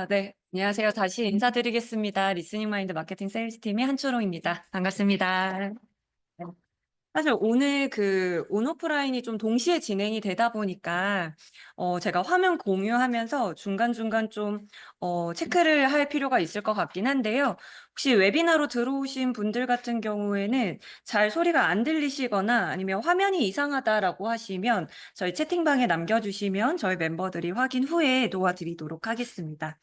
네. 안녕하세요. 다시 인사드리겠습니다. 리스닝 마인드 마케팅 세일즈 팀의 한초롱입니다. 반갑습니다. 네. 사실 오늘 온오프라인이 좀 동시에 진행이 되다 보니까 제가 화면 공유하면서 중간중간 좀 체크를 할 필요가 있을 것 같긴 한데요. 혹시 웨비나로 들어오신 분들 같은 경우에는 잘 소리가 안 들리시거나 아니면 화면이 이상하다라고 하시면 저희 채팅방에 남겨주시면 저희 멤버들이 확인 후에 도와드리도록 하겠습니다.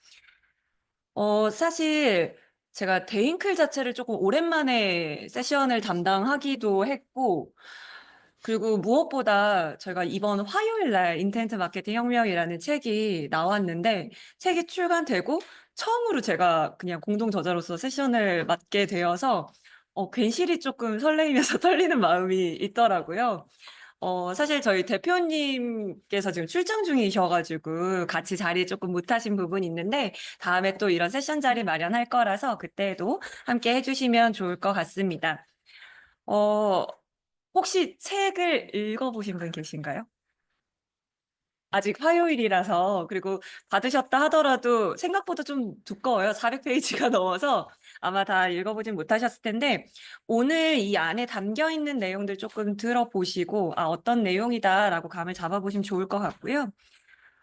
사실 제가 데인클 자체를 조금 오랜만에 세션을 담당하기도 했고, 그리고 무엇보다 저희가 이번 화요일 날 인텐트 마케팅 혁명이라는 책이 나왔는데, 책이 출간되고 처음으로 제가 그냥 공동 저자로서 세션을 맡게 되어서 괜시리 조금 설레이면서 떨리는 마음이 있더라고요. 사실 저희 대표님께서 지금 출장 중이셔 가지고 같이 자리 조금 못 하신 부분이 있는데 다음에 또 이런 세션 자리 마련할 거라서 그때도 함께 해 주시면 좋을 것 같습니다. 어 혹시 책을 읽어 보신 분 계신가요? 아직 화요일이라서 그리고 받으셨다 하더라도 생각보다 좀 두꺼워요. 400 페이지가 넘어서 아마 다 읽어보진 못하셨을 텐데 오늘 이 안에 담겨 있는 내용들 조금 들어보시고 '아 어떤 내용이다.'라고 감을 잡아보시면 좋을 것 같고요.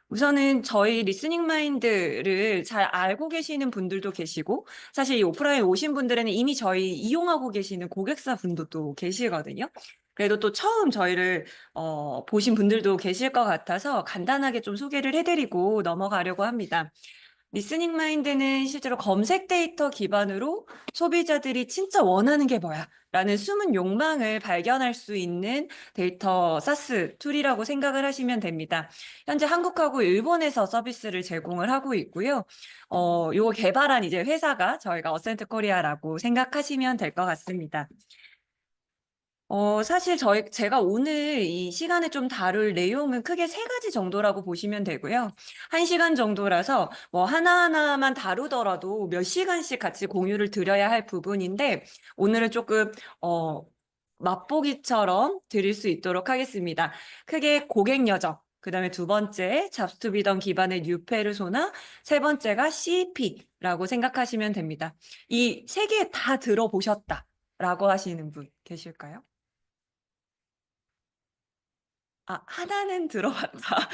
우선은 저희 리스닝 마인드를 잘 알고 계시는 분들도 계시고 사실 이 오프라인 오신 분들에는 이미 저희 이용하고 계시는 고객사 분도 또 계시거든요. 그래도 또 처음 저희를 보신 분들도 계실 것 같아서 간단하게 좀 소개를 해 드리고 넘어가려고 합니다. 리스닝 마인드는 실제로 검색 데이터 기반으로 소비자들이 진짜 원하는 게 뭐야? 라는 숨은 욕망을 발견할 수 있는 데이터 사스 툴이라고 생각을 하시면 됩니다. 현재 한국하고 일본에서 서비스를 제공을 하고 있고요. 요거 개발한 이제 회사가 저희가 어센트 코리아라고 생각하시면 될 것 같습니다. 사실 제가 오늘 이 시간에 좀 다룰 내용은 크게 세 가지 정도라고 보시면 되고요. 1시간 정도라서 뭐 하나하나만 다루더라도 몇 시간씩 같이 공유를 드려야 할 부분인데 오늘은 조금 맛보기처럼 드릴 수 있도록 하겠습니다. 크게 고객 여정, 그다음에 두 번째 잡스투비던 기반의 뉴 페르소나, 세 번째가 CEP라고 생각하시면 됩니다. 이 세 개 다 들어보셨다라고 하시는 분 계실까요? 하나는 들어봤다.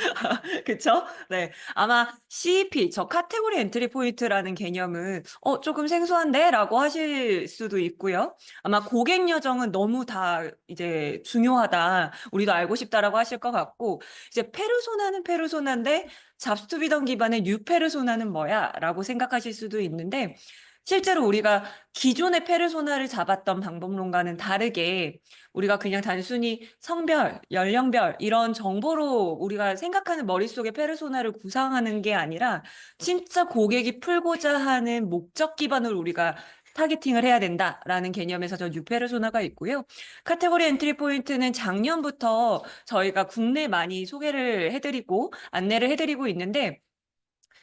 그쵸? 네. 아마 CEP, 저 카테고리 엔트리 포인트라는 개념은 조금 생소한데?'라고 하실 수도 있고요. 아마 고객 여정은 너무 다 이제 중요하다, 우리도 알고 싶다라고 하실 것 같고 이제 페르소나는 페르소나인데 잡스투비던 기반의 뉴 페르소나는 뭐야?'라고 생각하실 수도 있는데 실제로 우리가 기존의 페르소나를 잡았던 방법론과는 다르게 우리가 그냥 단순히 성별, 연령별 이런 정보로 우리가 생각하는 머릿속의 페르소나를 구상하는 게 아니라 진짜 고객이 풀고자 하는 목적 기반으로 우리가 타겟팅을 해야 된다라는 개념에서 저 뉴 페르소나가 있고요. 카테고리 엔트리 포인트는 작년부터 저희가 국내 많이 소개를 해 드리고 안내를 해 드리고 있는데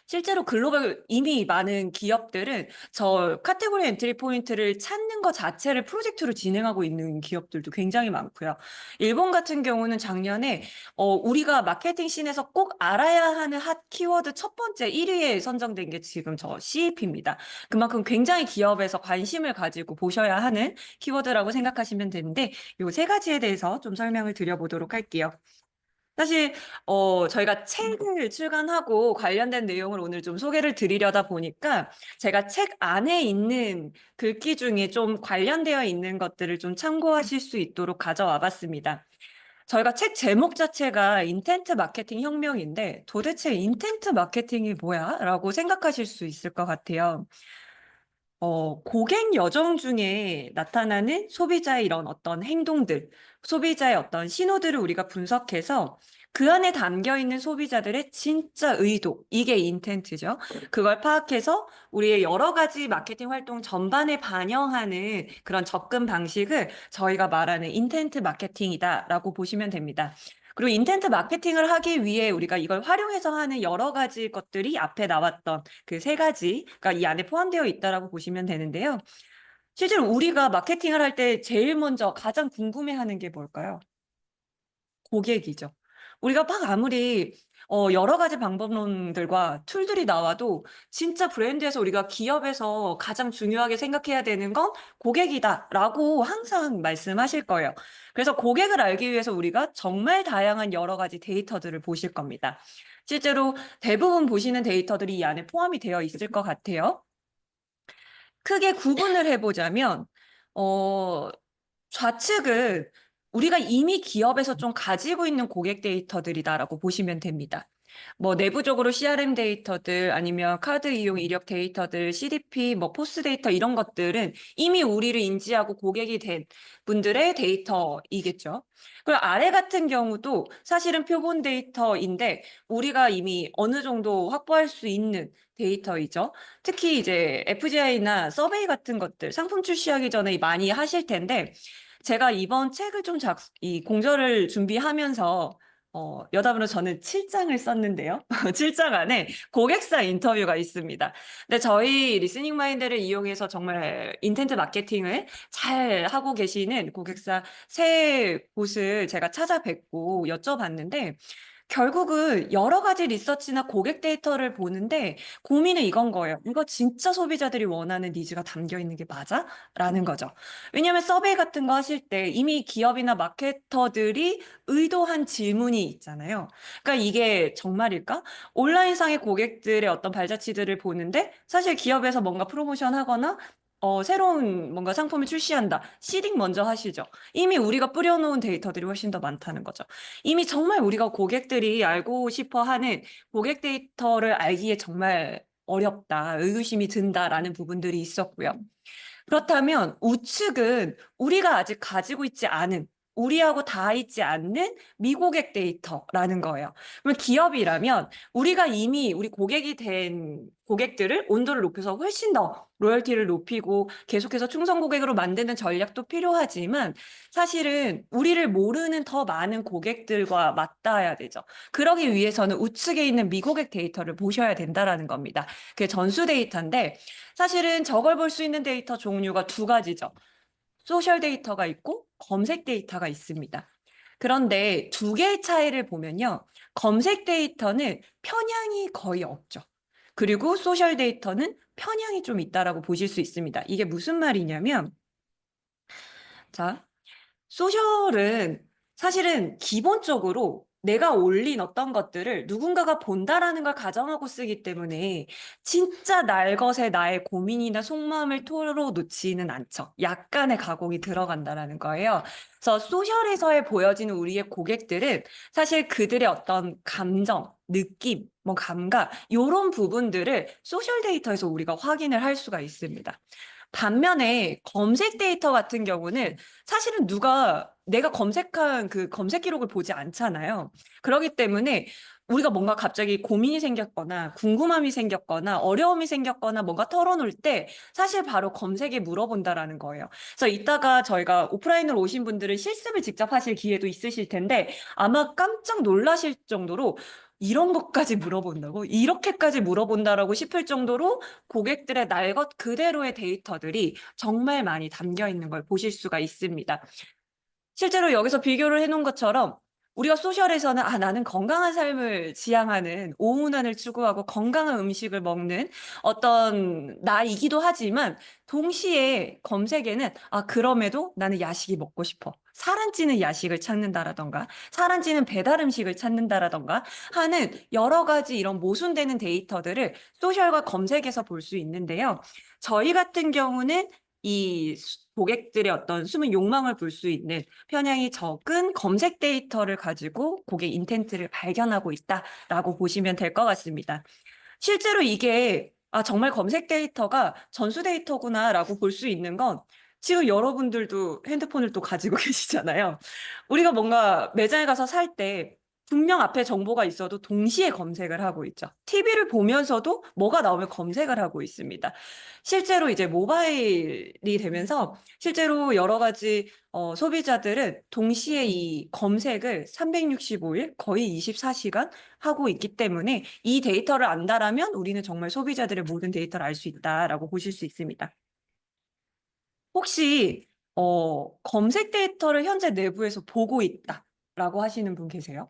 실제로 글로벌 이미 많은 기업들은 저 카테고리 엔트리 포인트를 찾는 것 자체를 프로젝트로 진행하고 있는 기업들도 굉장히 많고요. 일본 같은 경우는 작년에 우리가 마케팅 씬에서 꼭 알아야 하는 핫 키워드 첫 번째 1위에 선정된 게 지금 저 CEP입니다. 그만큼 굉장히 기업에서 관심을 가지고 보셔야 하는 키워드라고 생각하시면 되는데 요 세 가지에 대해서 좀 설명을 드려보도록 할게요. 사실 저희가 책을 출간하고 관련된 내용을 오늘 좀 소개를 드리려다 보니까 제가 책 안에 있는 글귀 중에 좀 관련되어 있는 것들을 좀 참고하실 수 있도록 가져와 봤습니다. 저희가 책 제목 자체가 인텐트 마케팅 혁명인데 도대체 인텐트 마케팅이 뭐야? 라고 생각하실 수 있을 것 같아요. 고객 여정 중에 나타나는 소비자의 이런 어떤 행동들, 소비자의 어떤 신호들을 우리가 분석해서 그 안에 담겨 있는 소비자들의 진짜 의도, 이게 인텐트죠. 그걸 파악해서 우리의 여러 가지 마케팅 활동 전반에 반영하는 그런 접근 방식을 저희가 말하는 인텐트 마케팅이다라고 보시면 됩니다. 그리고 인텐트 마케팅을 하기 위해 우리가 이걸 활용해서 하는 여러 가지 것들이 앞에 나왔던 그 세 가지가 이 안에 포함되어 있다라고 보시면 되는데요. 실제로 우리가 마케팅을 할 때 제일 먼저 가장 궁금해하는 게 뭘까요? 고객이죠. 우리가 막 아무리 여러 가지 방법론들과 툴들이 나와도 진짜 브랜드에서 우리가 기업에서 가장 중요하게 생각해야 되는 건 고객이다라고 항상 말씀하실 거예요. 그래서 고객을 알기 위해서 우리가 정말 다양한 여러 가지 데이터들을 보실 겁니다. 실제로 대부분 보시는 데이터들이 이 안에 포함이 되어 있을 것 같아요. 크게 구분을 해보자면, 어, 좌측은 우리가 이미 기업에서 좀 가지고 있는 고객 데이터들이다라고 보시면 됩니다. 뭐 내부적으로 CRM 데이터들 아니면 카드 이용 이력 데이터들, CDP, 뭐 포스 데이터 이런 것들은 이미 우리를 인지하고 고객이 된 분들의 데이터이겠죠. 그리고 아래 같은 경우도 사실은 표본 데이터인데 우리가 이미 어느 정도 확보할 수 있는 데이터이죠. 특히 이제 FGI나 서베이 같은 것들 상품 출시하기 전에 많이 하실 텐데 제가 이번 책을 좀 이 공저를 준비하면서 여담으로 저는 7장을 썼는데요. 7장 안에 고객사 인터뷰가 있습니다. 근데 저희 리스닝 마인드를 이용해서 정말 인텐트 마케팅을 잘 하고 계시는 고객사 세 곳을 제가 찾아뵙고 여쭤봤는데 결국은 여러 가지 리서치나 고객 데이터를 보는데 고민은 이건 거예요. 이거 진짜 소비자들이 원하는 니즈가 담겨 있는 게 맞아? 라는 거죠. 왜냐하면 서베이 같은 거 하실 때 이미 기업이나 마케터들이 의도한 질문이 있잖아요. 그러니까 이게 정말일까? 온라인상의 고객들의 어떤 발자취들을 보는데 사실 기업에서 뭔가 프로모션 하거나 새로운 뭔가 상품을 출시한다. 시딩 먼저 하시죠. 이미 우리가 뿌려놓은 데이터들이 훨씬 더 많다는 거죠. 이미 정말 우리가 고객들이 알고 싶어 하는 고객 데이터를 알기에 정말 어렵다, 의구심이 든다라는 부분들이 있었고요. 그렇다면 우측은 우리가 아직 가지고 있지 않은 우리하고 닿아 있지 않는 미고객 데이터라는 거예요. 그러면 기업이라면 우리가 이미 우리 고객이 된 고객들을 온도를 높여서 훨씬 더 로열티를 높이고 계속해서 충성 고객으로 만드는 전략도 필요하지만 사실은 우리를 모르는 더 많은 고객들과 맞닿아야 되죠. 그러기 위해서는 우측에 있는 미고객 데이터를 보셔야 된다라는 겁니다. 그게 전수 데이터인데 사실은 저걸 볼 수 있는 데이터 종류가 두 가지죠. 소셜 데이터가 있고 검색 데이터가 있습니다. 그런데 두 개의 차이를 보면요. 검색 데이터는 편향이 거의 없죠. 그리고 소셜 데이터는 편향이 좀 있다라고 보실 수 있습니다. 이게 무슨 말이냐면, 자, 소셜은 사실은 기본적으로 내가 올린 어떤 것들을 누군가가 본다라는 걸 가정하고 쓰기 때문에 진짜 날것에 나의 고민이나 속마음을 털어놓지는 않죠. 약간의 가공이 들어간다라는 거예요. 그래서 소셜에서의 보여지는 우리의 고객들은 사실 그들의 어떤 감정, 느낌, 뭐 감각 이런 부분들을 소셜 데이터에서 우리가 확인을 할 수가 있습니다. 반면에 검색 데이터 같은 경우는 사실은 내가 검색한 그 검색 기록을 보지 않잖아요. 그렇기 때문에 우리가 뭔가 갑자기 고민이 생겼거나 궁금함이 생겼거나 어려움이 생겼거나 뭔가 털어놓을 때 사실 바로 검색에 물어본다라는 거예요. 그래서 이따가 저희가 오프라인으로 오신 분들은 실습을 직접 하실 기회도 있으실 텐데 아마 깜짝 놀라실 정도로 이런 것까지 물어본다고? 이렇게까지 물어본다라고 싶을 정도로 고객들의 날 것 그대로의 데이터들이 정말 많이 담겨 있는 걸 보실 수가 있습니다. 실제로 여기서 비교를 해놓은 것처럼 우리가 소셜에서는 나는 건강한 삶을 지향하는 오운환을 추구하고 건강한 음식을 먹는 어떤 나이기도 하지만 동시에 검색에는 그럼에도 나는 야식이 먹고 싶어. 살 안 찌는 야식을 찾는다라던가 살 안 찌는 배달 음식을 찾는다라던가 하는 여러 가지 이런 모순되는 데이터들을 소셜과 검색에서 볼 수 있는데요. 저희 같은 경우는 이 고객들의 어떤 숨은 욕망을 볼 수 있는 편향이 적은 검색 데이터를 가지고 고객 인텐트를 발견하고 있다라고 보시면 될 것 같습니다. 실제로 이게 정말 검색 데이터가 전수 데이터구나라고 볼 수 있는 건 지금 여러분들도 핸드폰을 또 가지고 계시잖아요. 우리가 뭔가 매장에 가서 살 때 분명 앞에 정보가 있어도 동시에 검색을 하고 있죠. TV를 보면서도 뭐가 나오면 검색을 하고 있습니다. 실제로 이제 모바일이 되면서 실제로 여러 가지 소비자들은 동시에 이 검색을 365일 거의 24시간 하고 있기 때문에 이 데이터를 안다라면 우리는 정말 소비자들의 모든 데이터를 알 수 있다라고 보실 수 있습니다. 혹시 검색 데이터를 현재 내부에서 보고 있다라고 하시는 분 계세요?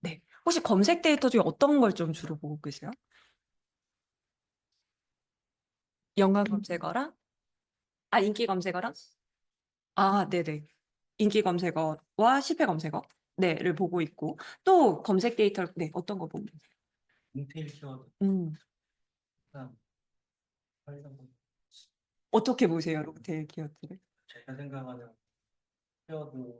네. 혹시 검색 데이터 중에 어떤 걸 좀 주로 보고 계세요? 연관 검색어랑? 아, 인기 검색어랑? 아, 네네. 인기 검색어와 실패 검색어? 네를 보고 있고 또 검색 데이터를 네, 어떤 거 보고 계세요? 롱테일 키워드 음, 상 활용하고 어떻게 보세요, 롱테일 키워드를? 제가 생각하는 키워드는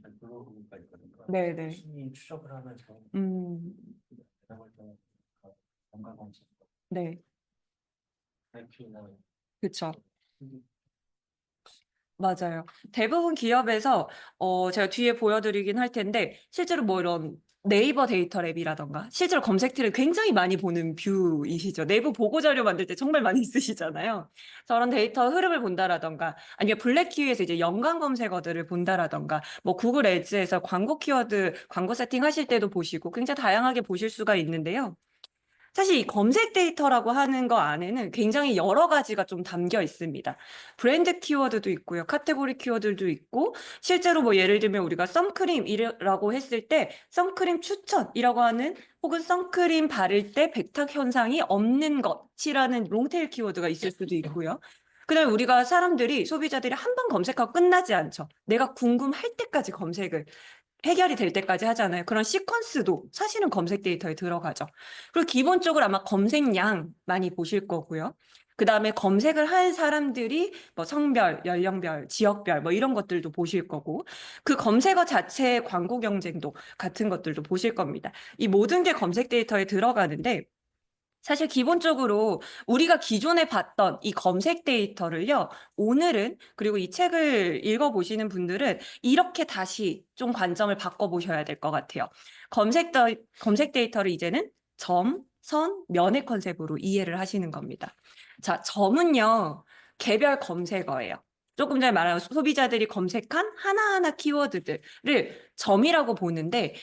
잘 블로그가 있거든요. 네네. 신이 추적을 하면서 음, 대답을 좀 연관 검색, 네, IP나 그쵸. 맞아요. 대부분 기업에서 제가 뒤에 보여드리긴 할 텐데 실제로 뭐 이런 네이버 데이터 랩이라던가 실제로 검색티를 굉장히 많이 보는 뷰이시죠. 내부 보고자료 만들 때 정말 많이 쓰시잖아요. 저런 데이터 흐름을 본다라던가 아니면 블랙키위에서 이제 연관 검색어들을 본다라던가 뭐 구글 에즈에서 광고 키워드 광고 세팅 하실 때도 보시고 굉장히 다양하게 보실 수가 있는데요. 사실 이 검색 데이터라고 하는 거 안에는 굉장히 여러 가지가 좀 담겨 있습니다. 브랜드 키워드도 있고요. 카테고리 키워드도 있고, 실제로 뭐 예를 들면 우리가 선크림이라고 했을 때 선크림 추천이라고 하는 혹은 선크림 바를 때 백탁 현상이 없는 것이라는 롱테일 키워드가 있을 수도 있고요. 그다음에 우리가 사람들이 소비자들이 한 번 검색하고 끝나지 않죠. 내가 궁금할 때까지 검색을 해결이 될 때까지 하잖아요. 그런 시퀀스도 사실은 검색 데이터에 들어가죠. 그리고 기본적으로 아마 검색량 많이 보실 거고요. 그 다음에 검색을 한 사람들이 뭐 성별, 연령별, 지역별 뭐 이런 것들도 보실 거고 그 검색어 자체의 광고 경쟁도 같은 것들도 보실 겁니다. 이 모든 게 검색 데이터에 들어가는데 사실 기본적으로 우리가 기존에 봤던 이 검색 데이터를요, 오늘은, 그리고 이 책을 읽어보시는 분들은 이렇게 다시 좀 관점을 바꿔보셔야 될 것 같아요. 검색 데이터를 이제는 점, 선, 면의 컨셉으로 이해를 하시는 겁니다. 자, 점은요, 개별 검색어예요. 조금 전에 말한 소비자들이 검색한 하나하나 키워드들을 점이라고 보는데,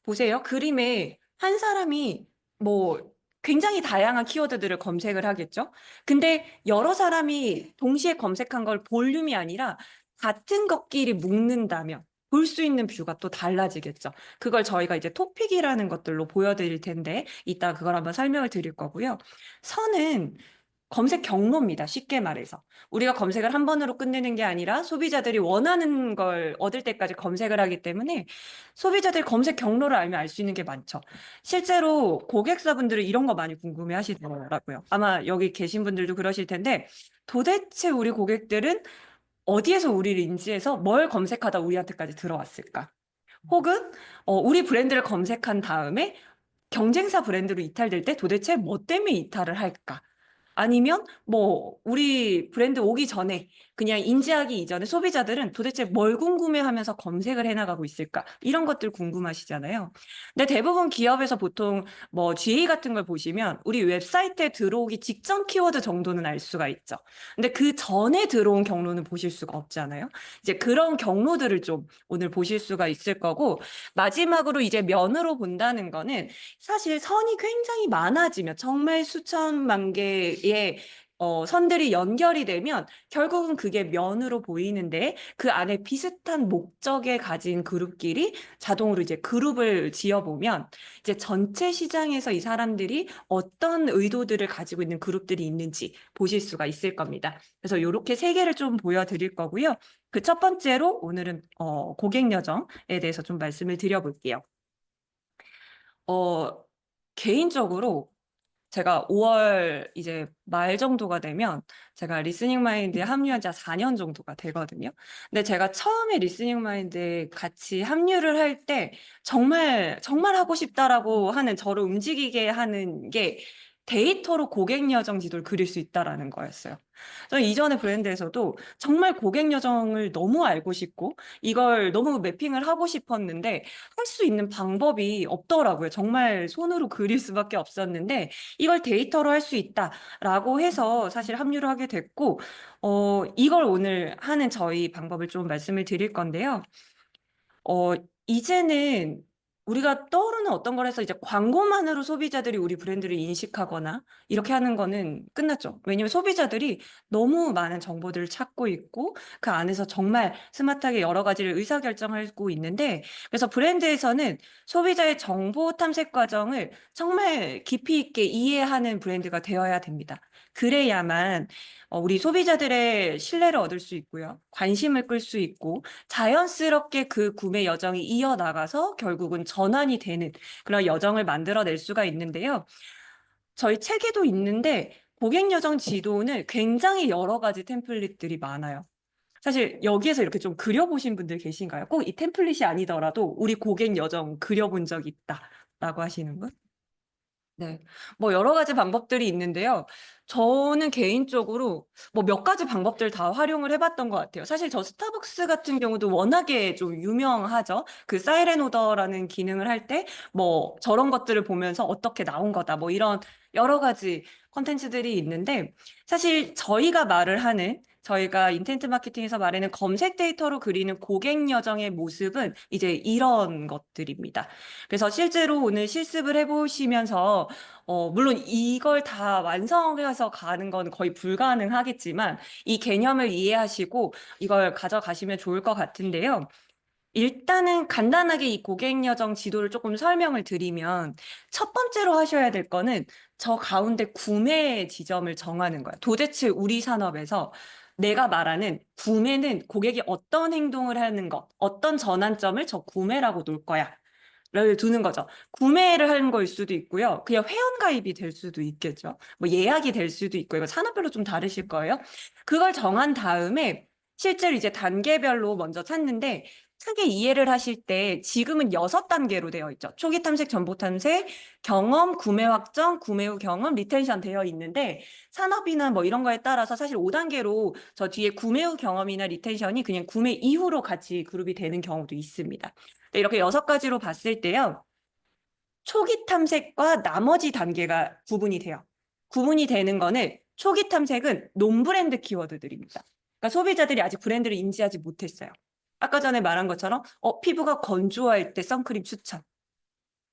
보세요. 그림에 한 사람이 뭐 굉장히 다양한 키워드들을 검색을 하겠죠. 근데 여러 사람이 동시에 검색한 걸 볼륨이 아니라 같은 것끼리 묶는다면 볼 수 있는 뷰가 또 달라지겠죠. 그걸 저희가 이제 토픽이라는 것들로 보여드릴 텐데 이따 그걸 한번 설명을 드릴 거고요. 선은 검색 경로입니다. 쉽게 말해서. 우리가 검색을 한 번으로 끝내는 게 아니라 소비자들이 원하는 걸 얻을 때까지 검색을 하기 때문에 소비자들이 검색 경로를 알면 알 수 있는 게 많죠. 실제로 고객사분들은 이런 거 많이 궁금해 하시더라고요. 아마 여기 계신 분들도 그러실 텐데 도대체 우리 고객들은 어디에서 우리를 인지해서 뭘 검색하다 우리한테까지 들어왔을까? 혹은 우리 브랜드를 검색한 다음에 경쟁사 브랜드로 이탈될 때 도대체 뭐 때문에 이탈을 할까? 아니면 뭐 우리 브랜드 오기 전에 그냥 인지하기 이전에 소비자들은 도대체 뭘 궁금해하면서 검색을 해나가고 있을까? 이런 것들 궁금하시잖아요. 근데 대부분 기업에서 보통 뭐 GA 같은 걸 보시면 우리 웹사이트에 들어오기 직전 키워드 정도는 알 수가 있죠. 근데 그 전에 들어온 경로는 보실 수가 없잖아요. 이제 그런 경로들을 좀 오늘 보실 수가 있을 거고 마지막으로 이제 면으로 본다는 거는 사실 선이 굉장히 많아지면 정말 수천만 개의 선들이 연결이 되면 결국은 그게 면으로 보이는데 그 안에 비슷한 목적에 가진 그룹끼리 자동으로 이제 그룹을 지어보면 이제 전체 시장에서 이 사람들이 어떤 의도들을 가지고 있는 그룹들이 있는지 보실 수가 있을 겁니다. 그래서 이렇게 세 개를 좀 보여드릴 거고요. 그 첫 번째로 오늘은 고객 여정에 대해서 좀 말씀을 드려볼게요. 어, 개인적으로 제가 5월 이제 말 정도가 되면 제가 리스닝 마인드에 합류한 지 4년 정도가 되거든요. 근데 제가 처음에 리스닝 마인드에 같이 합류를 할 때 정말 정말 하고 싶다라고 하는 저를 움직이게 하는 게 데이터로 고객 여정 지도를 그릴 수 있다라는 거였어요. 저는 이전에 브랜드에서도 정말 고객 여정을 너무 알고 싶고 이걸 너무 매핑을 하고 싶었는데 할 수 있는 방법이 없더라고요. 정말 손으로 그릴 수밖에 없었는데 이걸 데이터로 할 수 있다라고 해서 사실 합류를 하게 됐고, 이걸 오늘 하는 저희 방법을 좀 말씀을 드릴 건데요. 어, 이제는 우리가 떠오르는 어떤 걸 해서 이제 광고만으로 소비자들이 우리 브랜드를 인식하거나 이렇게 하는 거는 끝났죠. 왜냐면 소비자들이 너무 많은 정보들을 찾고 있고 그 안에서 정말 스마트하게 여러 가지를 의사결정하고 있는데 그래서 브랜드에서는 소비자의 정보 탐색 과정을 정말 깊이 있게 이해하는 브랜드가 되어야 됩니다. 그래야만 우리 소비자들의 신뢰를 얻을 수 있고요. 관심을 끌 수 있고 자연스럽게 그 구매 여정이 이어나가서 결국은 전환이 되는 그런 여정을 만들어낼 수가 있는데요. 저희 책에도 있는데 고객 여정 지도는 굉장히 여러 가지 템플릿들이 많아요. 사실 여기에서 이렇게 좀 그려보신 분들 계신가요? 꼭 이 템플릿이 아니더라도 우리 고객 여정 그려본 적 있다라고 하시는 분? 네. 뭐 여러 가지 방법들이 있는데요. 저는 개인적으로 뭐 몇 가지 방법들 다 활용을 해봤던 것 같아요. 사실 저 스타벅스 같은 경우도 워낙에 좀 유명하죠. 그 사이렌 오더라는 기능을 할 때 뭐 저런 것들을 보면서 어떻게 나온 거다. 뭐 이런 여러 가지 컨텐츠들이 있는데 사실 저희가 인텐트 마케팅에서 말하는 검색 데이터로 그리는 고객 여정의 모습은 이제 이런 것들입니다. 그래서 실제로 오늘 실습을 해보시면서 물론 이걸 다 완성해서 가는 건 거의 불가능하겠지만 이 개념을 이해하시고 이걸 가져가시면 좋을 것 같은데요. 일단은 간단하게 이 고객 여정 지도를 조금 설명을 드리면 첫 번째로 하셔야 될 거는 저 가운데 구매 지점을 정하는 거야. 도대체 우리 산업에서 내가 말하는 구매는 고객이 어떤 행동을 하는 것, 어떤 전환점을 저 구매라고 놓을 거야. 를 두는 거죠. 구매를 하는 거일 수도 있고요. 그냥 회원가입이 될 수도 있겠죠. 뭐 예약이 될 수도 있고, 이거 산업별로 좀 다르실 거예요. 그걸 정한 다음에 실제로 이제 단계별로 먼저 찾는데 크게 이해를 하실 때 지금은 6단계로 되어 있죠. 초기 탐색, 전보 탐색, 경험, 구매 확정, 구매 후 경험, 리텐션 되어 있는데 산업이나 뭐 이런 거에 따라서 사실 5단계로 저 뒤에 구매 후 경험이나 리텐션이 그냥 구매 이후로 같이 그룹이 되는 경우도 있습니다. 네, 이렇게 6가지로 봤을 때요. 초기 탐색과 나머지 단계가 구분이 돼요. 구분이 되는 거는 초기 탐색은 논브랜드 키워드들입니다. 그러니까 소비자들이 아직 브랜드를 인지하지 못했어요. 아까 전에 말한 것처럼 피부가 건조할 때 선크림 추천.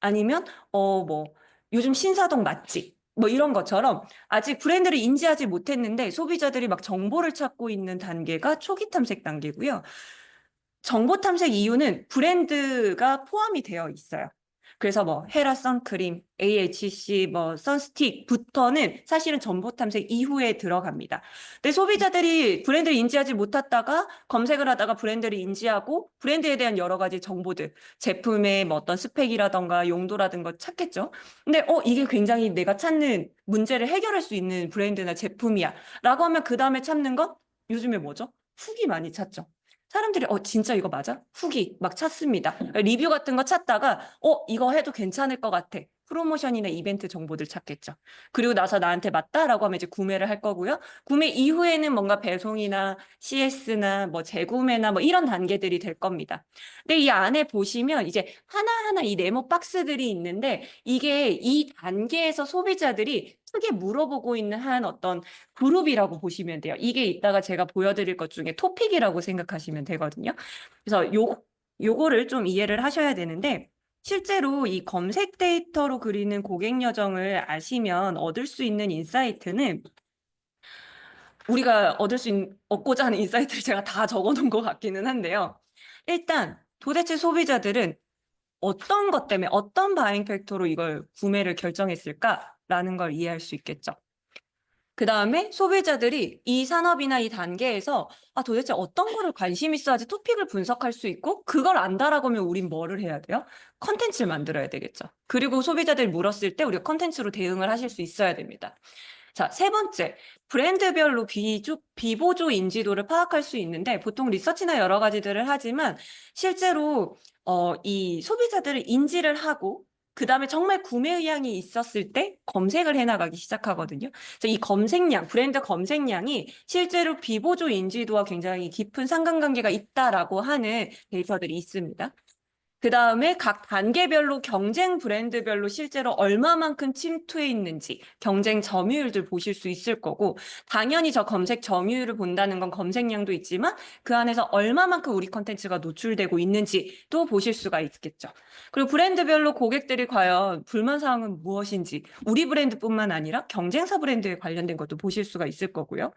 아니면 뭐 요즘 신사동 맛집. 뭐 이런 것처럼 아직 브랜드를 인지하지 못했는데 소비자들이 막 정보를 찾고 있는 단계가 초기 탐색 단계고요. 정보 탐색 이유는 브랜드가 포함이 되어 있어요. 그래서 뭐 헤라 선크림, AHC, 뭐 선스틱부터는 사실은 정보 탐색 이후에 들어갑니다. 근데 소비자들이 브랜드를 인지하지 못했다가 검색을 하다가 브랜드를 인지하고 브랜드에 대한 여러 가지 정보들, 제품의 뭐 어떤 스펙이라던가 용도라든가 찾겠죠. 근데 이게 굉장히 내가 찾는 문제를 해결할 수 있는 브랜드나 제품이야. 라고 하면 그 다음에 찾는 건 요즘에 뭐죠? 후기 많이 찾죠. 사람들이 진짜 이거 맞아? 후기 막 찾습니다. 리뷰 같은 거 찾다가 이거 해도 괜찮을 것 같아. 프로모션이나 이벤트 정보들 찾겠죠. 그리고 나서 나한테 맞다라고 하면 이제 구매를 할 거고요. 구매 이후에는 뭔가 배송이나 CS나 뭐 재구매나 뭐 이런 단계들이 될 겁니다. 근데 이 안에 보시면 이제 하나하나 이 네모 박스들이 있는데 이게 이 단계에서 소비자들이 크게 물어보고 있는 한 어떤 그룹이라고 보시면 돼요. 이게 이따가 제가 보여드릴 것 중에 토픽이라고 생각하시면 되거든요. 그래서 요거를 좀 이해를 하셔야 되는데 실제로 이 검색 데이터로 그리는 고객 여정을 아시면 얻을 수 있는 인사이트는 우리가 얻고자 하는 인사이트를 제가 다 적어 놓은 것 같기는 한데요. 일단 도대체 소비자들은 어떤 것 때문에 어떤 바잉 팩터로 이걸 구매를 결정했을까라는 걸 이해할 수 있겠죠. 그 다음에 소비자들이 이 산업이나 이 단계에서 도대체 어떤 거를 관심 있어야지 토픽을 분석할 수 있고 그걸 안다라고 하면 우린 뭐를 해야 돼요? 컨텐츠를 만들어야 되겠죠. 그리고 소비자들이 물었을 때 우리가 컨텐츠로 대응을 하실 수 있어야 됩니다. 자, 세 번째, 브랜드별로 비보조 인지도를 파악할 수 있는데 보통 리서치나 여러 가지들을 하지만 실제로 이 소비자들을 인지를 하고 그 다음에 정말 구매 의향이 있었을 때 검색을 해나가기 시작하거든요. 그래서 이 검색량, 브랜드 검색량이 실제로 비보조 인지도와 굉장히 깊은 상관관계가 있다라고 하는 데이터들이 있습니다. 그 다음에 각 단계별로 경쟁 브랜드별로 실제로 얼마만큼 침투해 있는지 경쟁 점유율들 보실 수 있을 거고, 당연히 저 검색 점유율을 본다는 건 검색량도 있지만 그 안에서 얼마만큼 우리 컨텐츠가 노출되고 있는지도 보실 수가 있겠죠. 그리고 브랜드별로 고객들이 과연 불만사항은 무엇인지 우리 브랜드뿐만 아니라 경쟁사 브랜드에 관련된 것도 보실 수가 있을 거고요.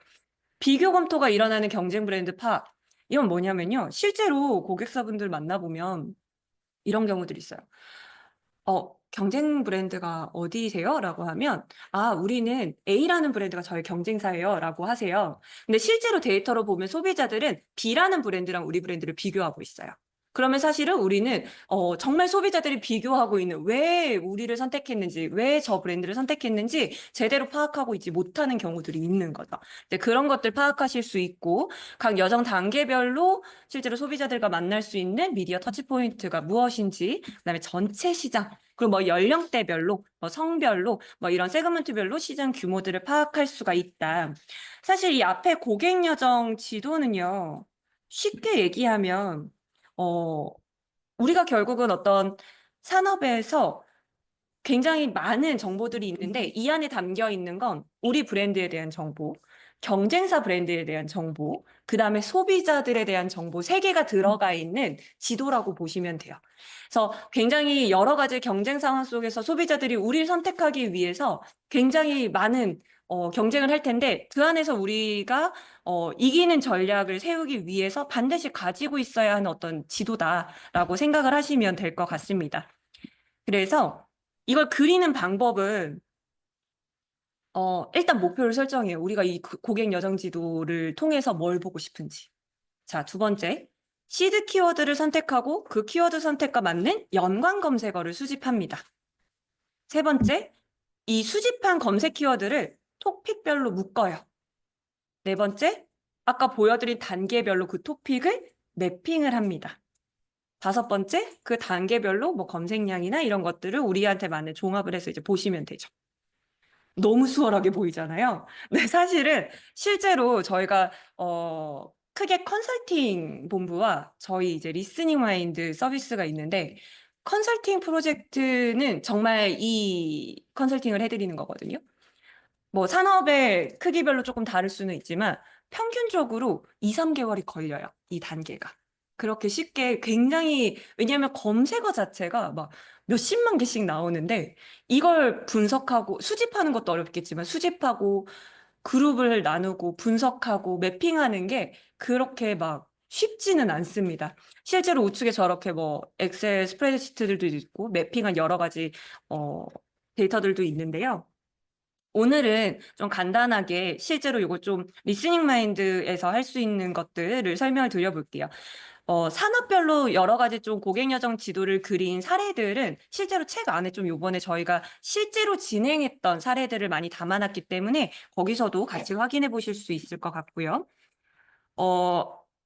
비교 검토가 일어나는 경쟁 브랜드 파악. 이건 뭐냐면요. 실제로 고객사분들 만나보면 이런 경우들이 있어요. 경쟁 브랜드가 어디세요? 라고 하면, 우리는 A라는 브랜드가 저희 경쟁사예요. 라고 하세요. 근데 실제로 데이터로 보면 소비자들은 B라는 브랜드랑 우리 브랜드를 비교하고 있어요. 그러면 사실은 우리는 정말 소비자들이 비교하고 있는 왜 우리를 선택했는지, 왜 저 브랜드를 선택했는지 제대로 파악하고 있지 못하는 경우들이 있는 거죠. 이제 그런 것들 파악하실 수 있고, 각 여정 단계별로 실제로 소비자들과 만날 수 있는 미디어 터치포인트가 무엇인지, 그다음에 전체 시장, 그리고 뭐 연령대별로, 뭐 성별로, 뭐 이런 세그먼트별로 시장 규모들을 파악할 수가 있다. 사실 이 앞에 고객 여정 지도는요, 쉽게 얘기하면 우리가 결국은 어떤 산업에서 굉장히 많은 정보들이 있는데 이 안에 담겨 있는 건 우리 브랜드에 대한 정보, 경쟁사 브랜드에 대한 정보, 그 다음에 소비자들에 대한 정보 세 개가 들어가 있는 지도라고 보시면 돼요. 그래서 굉장히 여러 가지 경쟁 상황 속에서 소비자들이 우리를 선택하기 위해서 굉장히 많은 경쟁을 할 텐데 그 안에서 우리가 이기는 전략을 세우기 위해서 반드시 가지고 있어야 하는 어떤 지도다라고 생각을 하시면 될 것 같습니다. 그래서 이걸 그리는 방법은 일단 목표를 설정해요. 우리가 이 고객 여정 지도를 통해서 뭘 보고 싶은지. 자, 두 번째, 시드 키워드를 선택하고 그 키워드 선택과 맞는 연관 검색어를 수집합니다. 세 번째, 이 수집한 검색 키워드를 토픽별로 묶어요. 네 번째, 아까 보여드린 단계별로 그 토픽을 매핑을 합니다. 다섯 번째, 그 단계별로 뭐 검색량이나 이런 것들을 우리한테 맞는 종합을 해서 이제 보시면 되죠. 너무 수월하게 보이잖아요. 네, 사실은 실제로 저희가 크게 컨설팅 본부와 저희 이제 리스닝 마인드 서비스가 있는데 컨설팅 프로젝트는 정말 이 컨설팅을 해드리는 거거든요. 뭐 산업의 크기별로 조금 다를 수는 있지만 평균적으로 2, 3개월이 걸려요. 이 단계가. 그렇게 쉽게 굉장히 왜냐하면 검색어 자체가 막 몇십만 개씩 나오는데 이걸 분석하고 수집하는 것도 어렵겠지만 수집하고 그룹을 나누고 분석하고 매핑하는 게 그렇게 막 쉽지는 않습니다. 실제로 우측에 저렇게 뭐 엑셀 스프레드시트들도 있고 매핑한 여러 가지 데이터들도 있는데요. 오늘은 좀 간단하게 실제로 이거 좀 리스닝 마인드에서 할 수 있는 것들을 설명을 드려볼게요. 산업별로 여러 가지 좀 고객 여정 지도를 그린 사례들은 실제로 책 안에 좀 요번에 저희가 실제로 진행했던 사례들을 많이 담아놨기 때문에 거기서도 같이 확인해 보실 수 있을 것 같고요.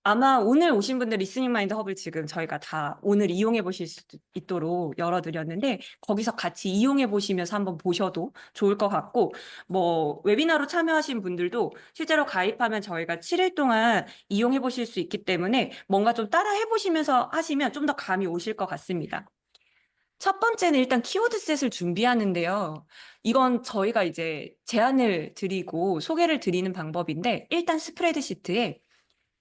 아마 오늘 오신 분들 리스닝 마인드 헙을 지금 저희가 다 오늘 이용해 보실 수 있도록 열어드렸는데 거기서 같이 이용해 보시면서 한번 보셔도 좋을 것 같고 뭐 웨비나로 참여하신 분들도 실제로 가입하면 저희가 7일 동안 이용해 보실 수 있기 때문에 뭔가 좀 따라 해보시면서 하시면 좀 더 감이 오실 것 같습니다. 첫 번째는 일단 키워드셋을 준비하는데요. 이건 저희가 이제 제안을 드리고 소개를 드리는 방법인데 일단 스프레드시트에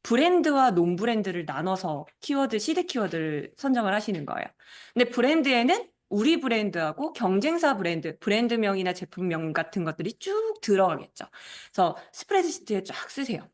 브랜드와 논브랜드를 나눠서 키워드, 시드 키워드를 선정을 하시는 거예요. 근데 브랜드에는 우리 브랜드하고 경쟁사 브랜드, 브랜드명이나 제품명 같은 것들이 쭉 들어가겠죠. 그래서 스프레드시트에 쫙 쓰세요.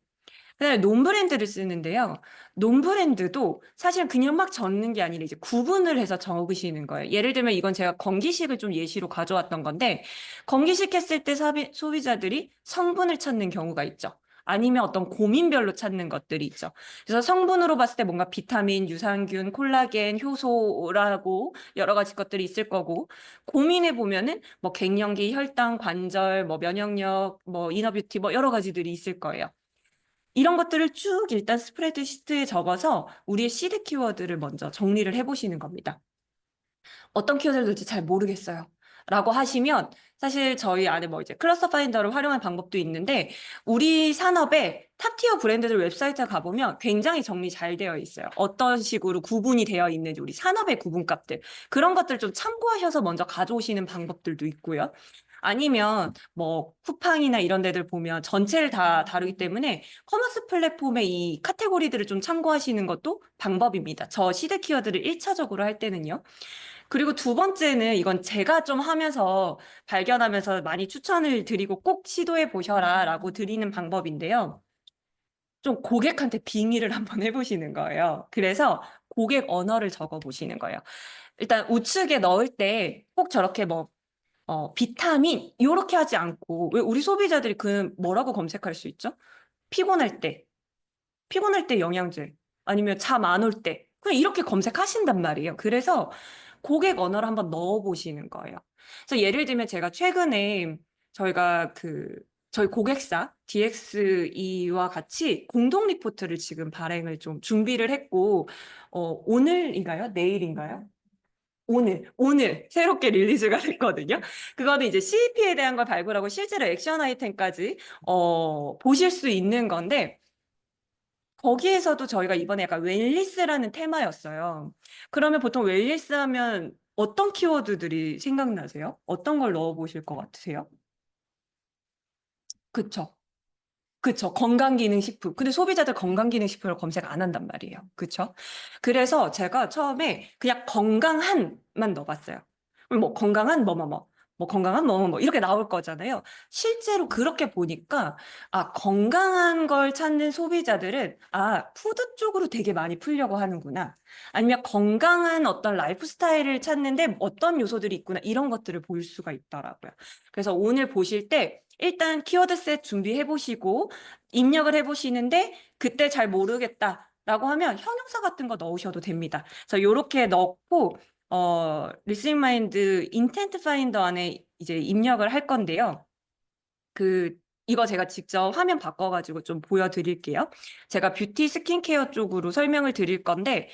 그다음에 논브랜드를 쓰는데요. 논브랜드도 사실 그냥 막 적는 게 아니라 이제 구분을 해서 적으시는 거예요. 예를 들면 이건 제가 건기식을 좀 예시로 가져왔던 건데 건기식 했을 때 소비자들이 성분을 찾는 경우가 있죠. 아니면 어떤 고민별로 찾는 것들이 있죠. 그래서 성분으로 봤을 때 뭔가 비타민, 유산균, 콜라겐, 효소라고 여러 가지 것들이 있을 거고 고민해 보면은 뭐 갱년기, 혈당, 관절, 뭐 면역력, 뭐 이너뷰티 뭐 여러 가지들이 있을 거예요. 이런 것들을 쭉 일단 스프레드시트에 적어서 우리의 시드 키워드를 먼저 정리를 해보시는 겁니다. 어떤 키워드를 넣을지 잘 모르겠어요. 라고 하시면 사실 저희 안에 뭐 이제 클러스터 파인더를 활용한 방법도 있는데 우리 산업의 탑티어 브랜드들 웹사이트에 가보면 굉장히 정리 잘 되어 있어요. 어떤 식으로 구분이 되어 있는지 우리 산업의 구분값들 그런 것들 좀 참고하셔서 먼저 가져오시는 방법들도 있고요. 아니면 뭐 쿠팡이나 이런 데들 보면 전체를 다 다루기 때문에 커머스 플랫폼의 이 카테고리들을 좀 참고하시는 것도 방법입니다. 저 시드 키워드를 1차적으로 할 때는요. 그리고 두 번째는 이건 제가 좀 하면서 발견하면서 많이 추천을 드리고 꼭 시도해 보셔라 라고 드리는 방법인데요. 좀 고객한테 빙의를 한번 해보시는 거예요. 그래서 고객 언어를 적어 보시는 거예요. 일단 우측에 넣을 때 꼭 저렇게 뭐 비타민 이렇게 하지 않고 왜 우리 소비자들이 그 뭐라고 검색할 수 있죠? 피곤할 때, 피곤할 때 영양제 아니면 잠 안 올 때 그냥 이렇게 검색하신단 말이에요. 그래서 고객 언어를 한번 넣어보시는 거예요. 그래서 예를 들면 제가 최근에 저희가 저희 고객사 DXE와 같이 공동 리포트를 지금 발행을 좀 준비를 했고 오늘인가요? 내일인가요? 오늘 새롭게 릴리즈가 됐거든요. 그거는 이제 CEP에 대한 걸 발굴하고 실제로 액션 아이템까지 보실 수 있는 건데 거기에서도 저희가 이번에 약간 웰니스라는 테마였어요. 그러면 보통 웰니스 하면 어떤 키워드들이 생각나세요? 어떤 걸 넣어보실 것 같으세요? 그쵸. 그쵸. 건강기능식품. 근데 소비자들 건강기능식품을 검색 안 한단 말이에요. 그쵸? 그래서 제가 처음에 그냥 건강한만 넣어봤어요. 그럼 뭐 건강한 뭐뭐뭐, 뭐 건강한 뭐뭐뭐 이렇게 나올 거잖아요. 실제로 그렇게 보니까 건강한 걸 찾는 소비자들은 푸드 쪽으로 되게 많이 풀려고 하는구나. 아니면 건강한 어떤 라이프 스타일을 찾는데 어떤 요소들이 있구나. 이런 것들을 볼 수가 있더라고요. 그래서 오늘 보실 때 일단 키워드 셋 준비해 보시고 입력을 해 보시는데 그때 잘 모르겠다라고 하면 형용사 같은 거 넣으셔도 됩니다. 그래서 이렇게 넣고 리스닝 마인드 인텐트 파인더 안에 이제 입력을 할 건데요. 이거 제가 직접 화면 바꿔가지고 좀 보여드릴게요. 제가 뷰티 스킨케어 쪽으로 설명을 드릴 건데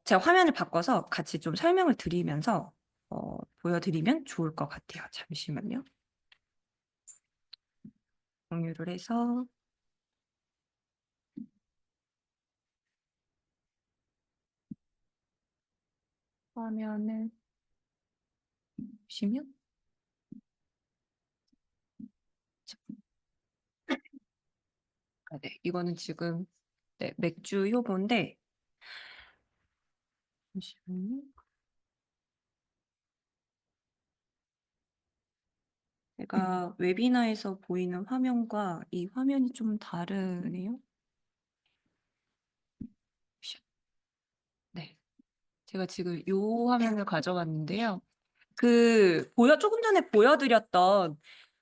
제가 화면을 바꿔서 같이 좀 설명을 드리면서 보여드리면 좋을 것 같아요. 잠시만요. 공유를 해서 화면을 보시면 네, 이거는 지금 네, 맥주 효보인데 잠시만요. 제가 웨비나에서 보이는 화면과 이 화면이 좀 다르네요. 네, 제가 지금 이 화면을 가져왔는데요. 조금 전에 보여드렸던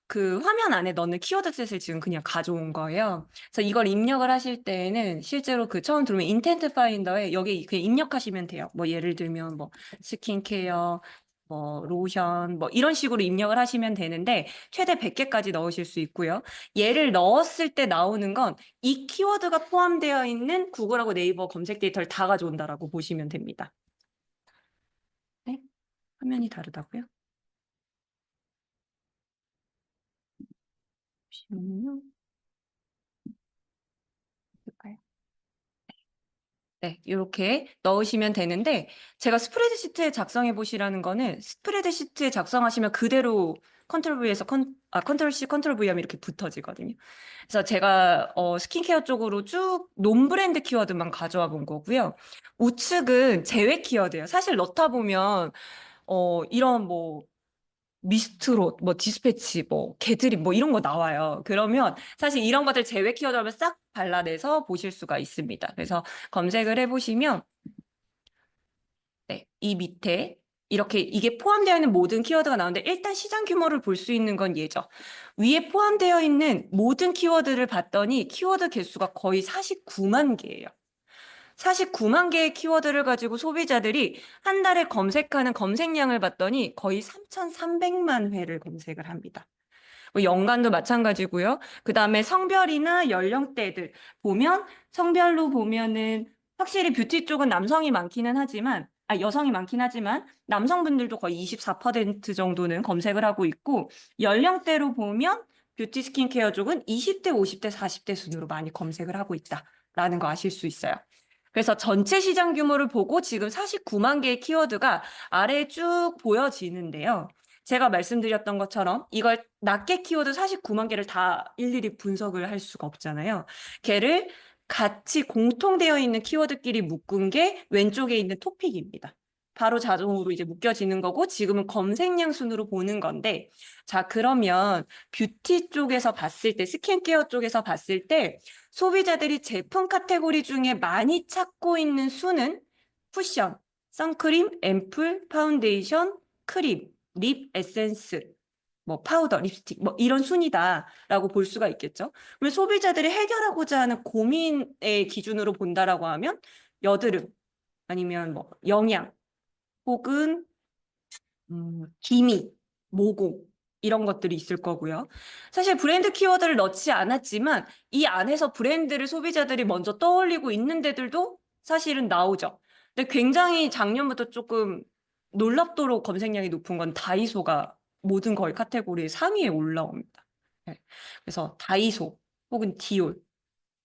그 화면 안에 넣는 키워드 셋을 지금 그냥 가져온 거예요. 그래서 이걸 입력을 하실 때에는 실제로 처음 들어오면 인텐트 파인더에 여기 그냥 입력하시면 돼요. 뭐 예를 들면 뭐 스킨케어, 뭐 로션, 뭐 이런 식으로 입력을 하시면 되는데 최대 100개까지 넣으실 수 있고요. 얘를 넣었을 때 나오는 건 이 키워드가 포함되어 있는 구글하고 네이버 검색 데이터를 다 가져온다라고 보시면 됩니다. 네? 화면이 다르다고요? 잠시만요. 볼까요? 네, 이렇게 넣으시면 되는데 제가 스프레드시트에 작성해 보시라는 거는 스프레드시트에 작성하시면 그대로 컨트롤 V에서 컨트롤 C, 컨트롤 V 하면 이렇게 붙어지거든요. 그래서 제가 스킨케어 쪽으로 쭉 논브랜드 키워드만 가져와 본 거고요. 우측은 제외 키워드예요. 사실 넣다 보면 이런 뭐 미스트롯, 뭐 디스패치, 뭐 개드립 뭐 이런 거 나와요. 그러면 사실 이런 것들 제외 키워드를 싹 발라내서 보실 수가 있습니다. 그래서 검색을 해보시면 네, 이 밑에 이렇게 이게 포함되어 있는 모든 키워드가 나오는데 일단 시장 규모를 볼 수 있는 건 얘죠. 위에 포함되어 있는 모든 키워드를 봤더니 키워드 개수가 거의 49만 개예요. 49만 개의 키워드를 가지고 소비자들이 한 달에 검색하는 검색량을 봤더니 거의 3,300만 회를 검색을 합니다. 뭐 연관도 마찬가지고요. 그 다음에 성별이나 연령대들 보면 성별로 보면은 확실히 뷰티 쪽은 남성이 많기는 하지만 여성이 많긴 하지만 남성분들도 거의 24% 정도는 검색을 하고 있고 연령대로 보면 뷰티 스킨케어 쪽은 20대, 50대, 40대 순으로 많이 검색을 하고 있다라는 거 아실 수 있어요. 그래서 전체 시장 규모를 보고 지금 49만 개의 키워드가 아래에 쭉 보여지는데요. 제가 말씀드렸던 것처럼 이걸 낱개 키워드 49만 개를 다 일일이 분석을 할 수가 없잖아요. 걔를 같이 공통되어 있는 키워드끼리 묶은 게 왼쪽에 있는 토픽입니다. 바로 자동으로 이제 묶여지는 거고 지금은 검색량 순으로 보는 건데 자 그러면 뷰티 쪽에서 봤을 때 스킨케어 쪽에서 봤을 때 소비자들이 제품 카테고리 중에 많이 찾고 있는 수는 쿠션, 선크림, 앰플, 파운데이션, 크림, 립 에센스, 뭐 파우더, 립스틱 뭐 이런 순이다라고 볼 수가 있겠죠. 그럼 소비자들이 해결하고자 하는 고민의 기준으로 본다라고 하면 여드름 아니면 뭐 영양 혹은 기미, 모공 이런 것들이 있을 거고요. 사실 브랜드 키워드를 넣지 않았지만 이 안에서 브랜드를 소비자들이 먼저 떠올리고 있는 데들도 사실은 나오죠. 근데 굉장히 작년부터 조금 놀랍도록 검색량이 높은 건 다이소가 모든 거의 카테고리 상위에 올라옵니다. 네. 그래서 다이소 혹은 디올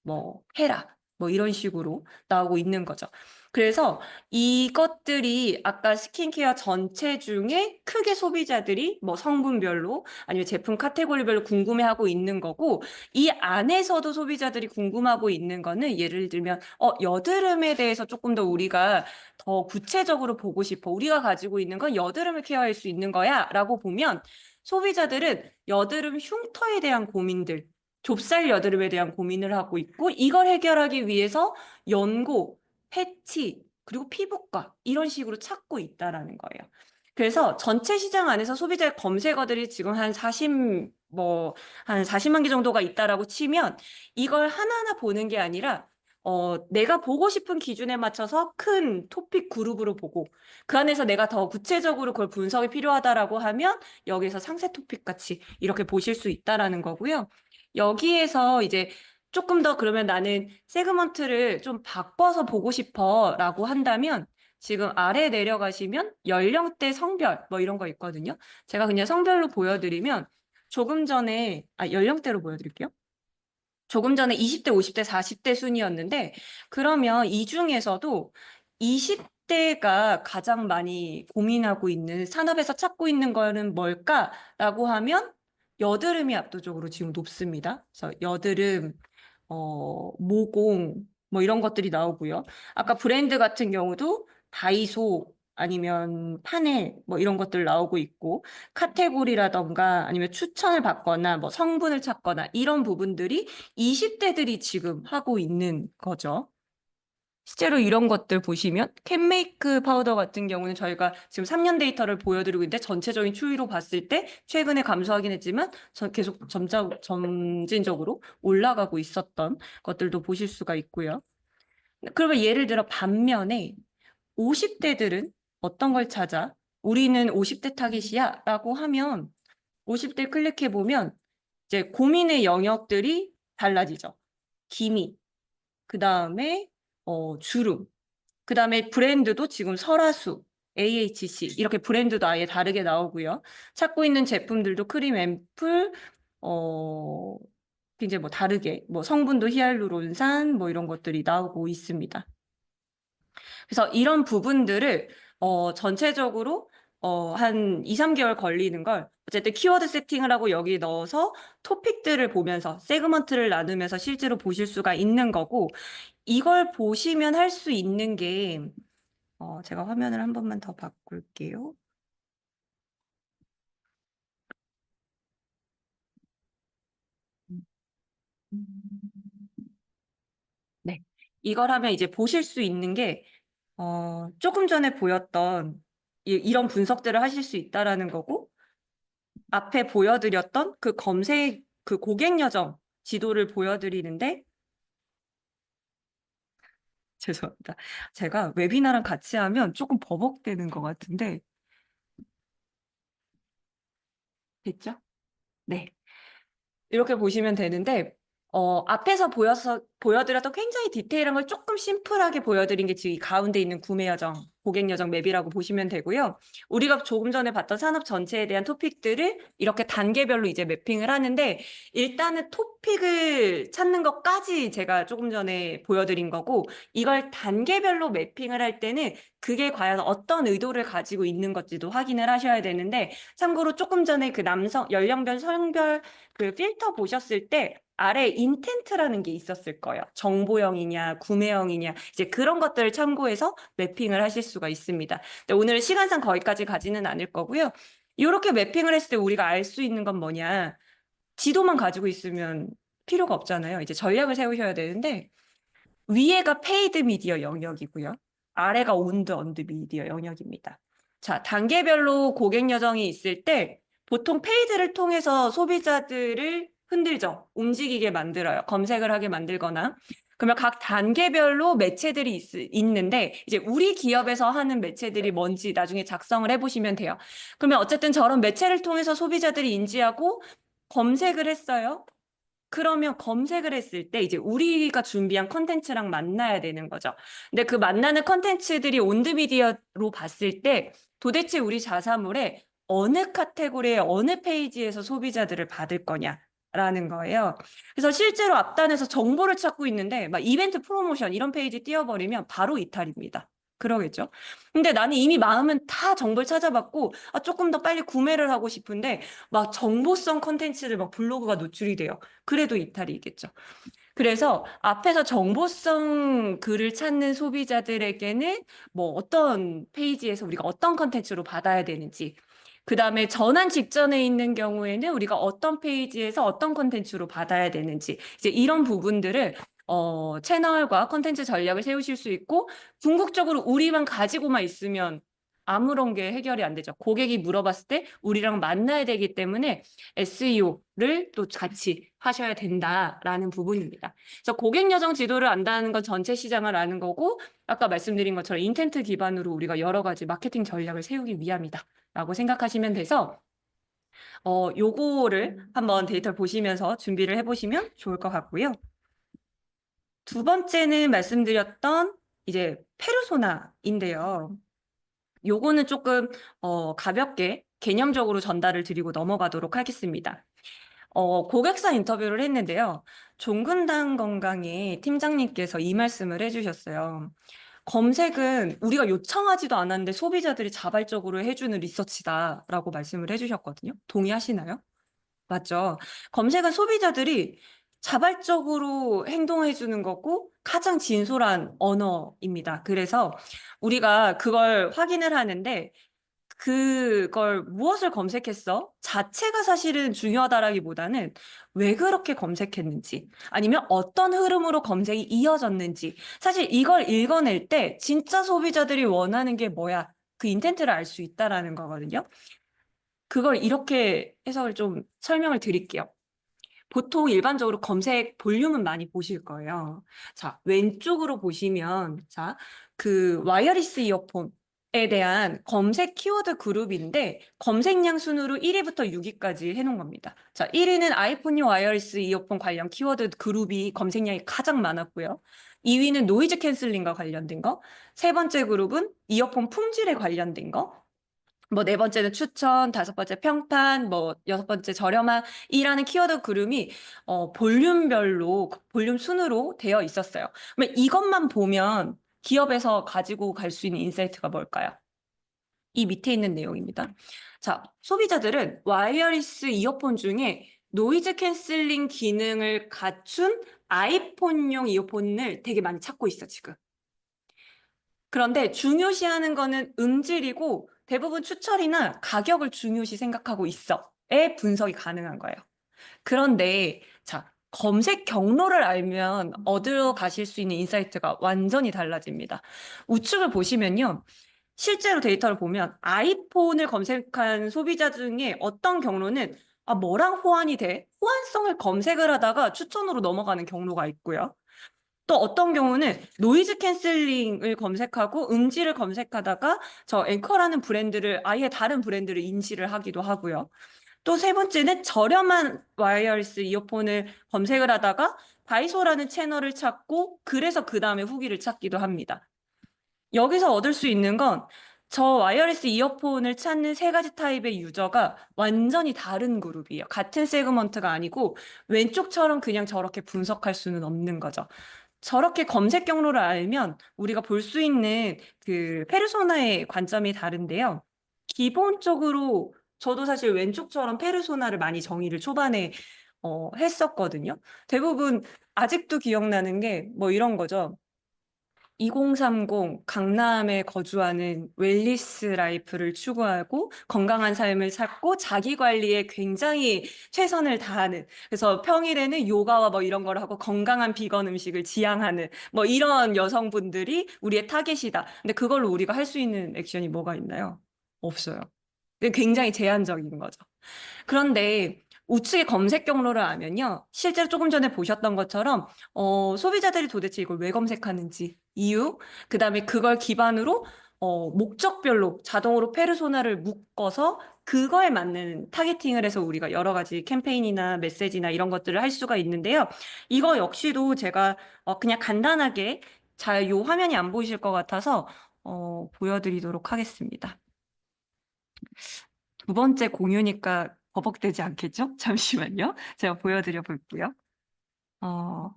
뭐 헤라 뭐 이런 식으로 나오고 있는 거죠. 그래서 이것들이 아까 스킨케어 전체 중에 크게 소비자들이 뭐 성분별로 아니면 제품 카테고리별로 궁금해하고 있는 거고 이 안에서도 소비자들이 궁금하고 있는 거는 예를 들면 여드름에 대해서 조금 더 우리가 더 구체적으로 보고 싶어. 우리가 가지고 있는 건 여드름을 케어할 수 있는 거야 라고 보면 소비자들은 여드름 흉터에 대한 고민들 좁쌀 여드름에 대한 고민을 하고 있고 이걸 해결하기 위해서 연고, 패치, 그리고 피부과 이런 식으로 찾고 있다라는 거예요. 그래서 전체 시장 안에서 소비자 검색어들이 지금 한 40만 개 정도가 있다라고 치면 이걸 하나하나 보는 게 아니라 내가 보고 싶은 기준에 맞춰서 큰 토픽 그룹으로 보고 그 안에서 내가 더 구체적으로 그걸 분석이 필요하다라고 하면 여기서 상세 토픽 같이 이렇게 보실 수 있다라는 거고요. 여기에서 이제 조금 더 그러면 나는 세그먼트를 좀 바꿔서 보고 싶어 라고 한다면 지금 아래 내려가시면 연령대 성별 뭐 이런 거 있거든요. 제가 그냥 성별로 보여드리면 조금 전에 연령대로 보여드릴게요. 조금 전에 20대, 50대, 40대 순이었는데 그러면 이 중에서도 20대가 가장 많이 고민하고 있는 산업에서 찾고 있는 거는 뭘까라고 하면 여드름이 압도적으로 지금 높습니다. 그래서 여드름, 모공 뭐 이런 것들이 나오고요. 아까 브랜드 같은 경우도 다이소 아니면 파넬 뭐 이런 것들 나오고 있고 카테고리라던가 아니면 추천을 받거나 뭐 성분을 찾거나 이런 부분들이 20대들이 지금 하고 있는 거죠. 실제로 이런 것들 보시면 캔메이크 파우더 같은 경우는 저희가 지금 3년 데이터를 보여드리고 있는데 전체적인 추이로 봤을 때 최근에 감소하긴 했지만 계속 점진적으로 올라가고 있었던 것들도 보실 수가 있고요. 그러면 예를 들어 반면에 50대들은 어떤 걸 찾아? 우리는 50대 타깃이야 라고 하면 50대 클릭해 보면 이제 고민의 영역들이 달라지죠. 기미, 그 다음에 주름, 그 다음에 브랜드도 지금 설화수, AHC 이렇게 브랜드도 아예 다르게 나오고요. 찾고 있는 제품들도 크림 앰플, 어, 이제 뭐 다르게 뭐 성분도 히알루론산 뭐 이런 것들이 나오고 있습니다. 그래서 이런 부분들을 전체적으로 한 2, 3개월 걸리는 걸 어쨌든 키워드 세팅을 하고 여기 넣어서 토픽들을 보면서 세그먼트를 나누면서 실제로 보실 수가 있는 거고 이걸 보시면 할 수 있는 게 제가 화면을 한 번만 더 바꿀게요. 네. 이걸 하면 이제 보실 수 있는 게 조금 전에 보였던 이런 분석들을 하실 수 있다라는 거고 앞에 보여드렸던 그 검색, 그 고객 여정 지도를 보여드리는데, 죄송합니다. 제가 웨비나랑 같이 하면 조금 버벅대는 것 같은데, 됐죠? 네. 이렇게 보시면 되는데, 앞에서 보여드렸던 굉장히 디테일한 걸 조금 심플하게 보여드린 게 지금 이 가운데 있는 구매 여정, 고객 여정 맵이라고 보시면 되고요. 우리가 조금 전에 봤던 산업 전체에 대한 토픽들을 이렇게 단계별로 이제 매핑을 하는데, 일단은 토픽을 찾는 것까지 제가 조금 전에 보여드린 거고, 이걸 단계별로 매핑을 할 때는 그게 과연 어떤 의도를 가지고 있는 건지도 확인을 하셔야 되는데, 참고로 조금 전에 그 연령별, 성별 그 필터 보셨을 때 아래 인텐트라는 게 있었을 거예요. 정보형이냐, 구매형이냐, 이제 그런 것들을 참고해서 매핑을 하실 수가 있습니다. 근데 오늘 시간상 거기까지 가지는 않을 거고요. 이렇게 매핑을 했을 때 우리가 알 수 있는 건 뭐냐? 지도만 가지고 있으면 필요가 없잖아요. 이제 전략을 세우셔야 되는데, 위에가 페이드 미디어 영역이고요. 아래가 온드 언드 미디어 영역입니다. 자, 단계별로 고객 여정이 있을 때 보통 페이드를 통해서 소비자들을 흔들죠. 움직이게 만들어요. 검색을 하게 만들거나. 그러면 각 단계별로 매체들이 있는데 이제 우리 기업에서 하는 매체들이 뭔지 나중에 작성을 해보시면 돼요. 그러면 어쨌든 저런 매체를 통해서 소비자들이 인지하고 검색을 했어요. 그러면 검색을 했을 때 이제 우리가 준비한 컨텐츠랑 만나야 되는 거죠. 근데 그 만나는 컨텐츠들이 온드미디어로 봤을 때 도대체 우리 자사몰에 어느 카테고리의 어느 페이지에서 소비자들을 받을 거냐라는 거예요. 그래서 실제로 앞단에서 정보를 찾고 있는데 막 이벤트 프로모션 이런 페이지 띄워버리면 바로 이탈입니다. 그러겠죠. 근데 나는 이미 마음은 다 정보를 찾아봤고 조금 더 빨리 구매를 하고 싶은데 막 정보성 컨텐츠를 막 블로그가 노출이 돼요. 그래도 이탈이겠죠. 그래서 앞에서 정보성 글을 찾는 소비자들에게는 뭐 어떤 페이지에서 우리가 어떤 컨텐츠로 받아야 되는지, 그 다음에 전환 직전에 있는 경우에는 우리가 어떤 페이지에서 어떤 컨텐츠로 받아야 되는지, 이제 이런 부분들을 채널과 컨텐츠 전략을 세우실 수 있고, 궁극적으로 우리만 가지고만 있으면 아무런 게 해결이 안 되죠. 고객이 물어봤을 때 우리랑 만나야 되기 때문에 SEO를 또 같이 하셔야 된다라는 부분입니다. 그래서 고객 여정 지도를 안다는 건 전체 시장을 아는 거고, 아까 말씀드린 것처럼 인텐트 기반으로 우리가 여러 가지 마케팅 전략을 세우기 위함이다 라고 생각하시면 돼서 요거를 한번 데이터를 보시면서 준비를 해보시면 좋을 것 같고요. 두 번째는 말씀드렸던 이제 페르소나인데요. 요거는 조금 가볍게 개념적으로 전달을 드리고 넘어가도록 하겠습니다. 고객사 인터뷰를 했는데요. 종근당 건강의 팀장님께서 이 말씀을 해주셨어요. 검색은 우리가 요청하지도 않았는데 소비자들이 자발적으로 해주는 리서치다라고 말씀을 해주셨거든요. 동의하시나요? 맞죠. 검색은 소비자들이 자발적으로 행동해 주는 거고 가장 진솔한 언어입니다. 그래서 우리가 그걸 확인을 하는데 그걸 무엇을 검색했어? 자체가 사실은 중요하다라기보다는 왜 그렇게 검색했는지 아니면 어떤 흐름으로 검색이 이어졌는지 사실 이걸 읽어낼 때 진짜 소비자들이 원하는 게 뭐야? 그 인텐트를 알 수 있다라는 거거든요. 그걸 이렇게 해석을 좀 설명을 드릴게요. 보통 일반적으로 검색 볼륨은 많이 보실 거예요. 자, 왼쪽으로 보시면, 자, 그 와이어리스 이어폰에 대한 검색 키워드 그룹인데, 검색량 순으로 1위부터 6위까지 해놓은 겁니다. 자, 1위는 아이폰용 와이어리스 이어폰 관련 키워드 그룹이 검색량이 가장 많았고요. 2위는 노이즈 캔슬링과 관련된 거, 세 번째 그룹은 이어폰 품질에 관련된 거, 뭐 네 번째는 추천, 다섯 번째 평판, 뭐 여섯 번째 저렴한이라는 키워드 그룹이 볼륨별로 볼륨 순으로 되어 있었어요. 그러면 이것만 보면 기업에서 가지고 갈 수 있는 인사이트가 뭘까요? 이 밑에 있는 내용입니다. 자, 소비자들은 와이어리스 이어폰 중에 노이즈 캔슬링 기능을 갖춘 아이폰용 이어폰을 되게 많이 찾고 있어, 지금. 그런데 중요시하는 거는 음질이고 대부분 추천이나 가격을 중요시 생각하고 있어.의 분석이 가능한 거예요. 그런데 자, 검색 경로를 알면 얻어 가실 수 있는 인사이트가 완전히 달라집니다. 우측을 보시면요. 실제로 데이터를 보면 아이폰을 검색한 소비자 중에 어떤 경로는 뭐랑 호환이 돼? 호환성을 검색을 하다가 추천으로 넘어가는 경로가 있고요. 또 어떤 경우는 노이즈 캔슬링을 검색하고 음질을 검색하다가 저 앵커라는 브랜드를 아예 다른 브랜드를 인지를 하기도 하고요. 또 세 번째는 저렴한 와이어리스 이어폰을 검색을 하다가 다이소라는 채널을 찾고 그래서 그 다음에 후기를 찾기도 합니다. 여기서 얻을 수 있는 건 저 와이어리스 이어폰을 찾는 세 가지 타입의 유저가 완전히 다른 그룹이에요. 같은 세그먼트가 아니고 왼쪽처럼 그냥 저렇게 분석할 수는 없는 거죠. 저렇게 검색 경로를 알면 우리가 볼 수 있는 그 페르소나의 관점이 다른데요. 기본적으로 저도 사실 왼쪽처럼 페르소나를 많이 정의를 초반에 했었거든요. 대부분 아직도 기억나는 게 뭐 이런 거죠. 2030 강남에 거주하는 웰리스 라이프를 추구하고 건강한 삶을 찾고 자기 관리에 굉장히 최선을 다하는, 그래서 평일에는 요가와 뭐 이런 걸 하고 건강한 비건 음식을 지향하는 뭐 이런 여성분들이 우리의 타겟이다. 근데 그걸로 우리가 할 수 있는 액션이 뭐가 있나요? 없어요. 굉장히 제한적인 거죠. 그런데 우측의 검색 경로를 알면요. 실제로 조금 전에 보셨던 것처럼 소비자들이 도대체 이걸 왜 검색하는지 이유, 그다음에 그걸 기반으로 목적별로 자동으로 페르소나를 묶어서 그거에 맞는 타겟팅을 해서 우리가 여러 가지 캠페인이나 메시지나 이런 것들을 할 수가 있는데요. 이거 역시도 제가 그냥 간단하게 잘 요 화면이 안 보이실 것 같아서 보여드리도록 하겠습니다. 두 번째 공유니까 버벅대지 않겠죠? 잠시만요. 제가 보여드려 볼게요. 어,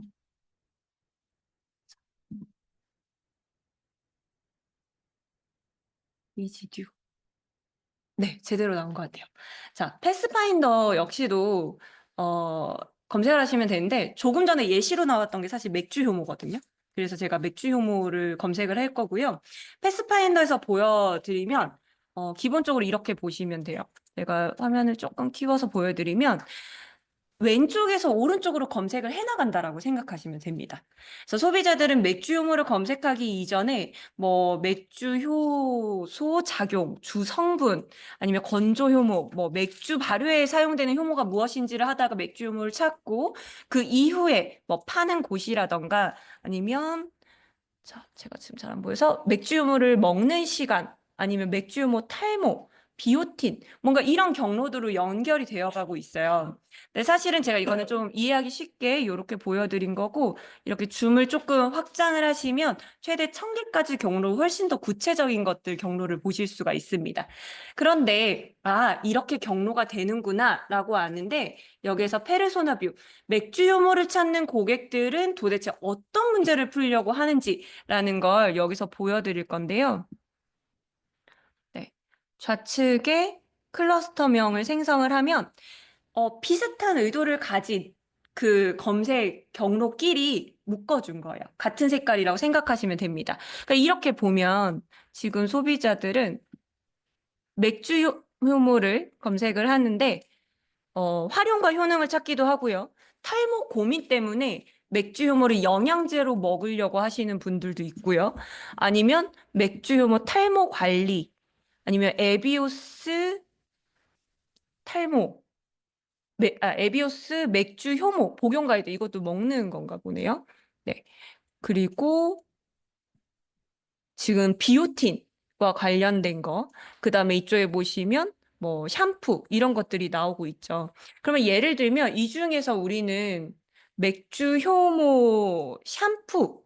이지듀. 네, 제대로 나온 것 같아요. 자, 패스파인더 역시도 어, 검색을 하시면 되는데 조금 전에 예시로 나왔던 게 사실 맥주 효모거든요. 그래서 제가 맥주 효모를 검색을 할 거고요. 패스파인더에서 보여드리면 기본적으로 이렇게 보시면 돼요. 제가 화면을 조금 키워서 보여드리면 왼쪽에서 오른쪽으로 검색을 해나간다라고 생각하시면 됩니다. 그래서 소비자들은 맥주 효모를 검색하기 이전에 뭐 맥주 효소 작용, 주 성분, 아니면 건조 효모, 뭐 맥주 발효에 사용되는 효모가 무엇인지를 하다가 맥주 효모를 찾고 그 이후에 뭐 파는 곳이라던가 아니면 자, 제가 지금 잘 안 보여서 맥주 효모를 먹는 시간 아니면 맥주 효모 탈모, 비오틴 뭔가 이런 경로들로 연결이 되어 가고 있어요. 근데 사실은 제가 이거는 좀 이해하기 쉽게 이렇게 보여드린 거고 이렇게 줌을 조금 확장을 하시면 최대 1000개까지 경로 훨씬 더 구체적인 것들 경로를 보실 수가 있습니다. 그런데 이렇게 경로가 되는구나 라고 아는데 여기에서 페르소나 뷰, 맥주 효모를 찾는 고객들은 도대체 어떤 문제를 풀려고 하는지라는 걸 여기서 보여드릴 건데요. 네. 좌측에 클러스터명을 생성을 하면 비슷한 의도를 가진 그 검색 경로끼리 묶어준 거예요. 같은 색깔이라고 생각하시면 됩니다. 그러니까 이렇게 보면 지금 소비자들은 맥주 효모를 검색을 하는데 활용과 효능을 찾기도 하고요. 탈모 고민 때문에 맥주 효모를 영양제로 먹으려고 하시는 분들도 있고요. 아니면 맥주 효모 탈모 관리, 아니면 에비오스 탈모, 에비오스 맥주 효모 복용 가이드 이것도 먹는 건가 보네요. 네. 그리고 지금 비오틴과 관련된 거, 그 다음에 이쪽에 보시면 뭐 샴푸 이런 것들이 나오고 있죠. 그러면 예를 들면 이 중에서 우리는 맥주 효모 샴푸,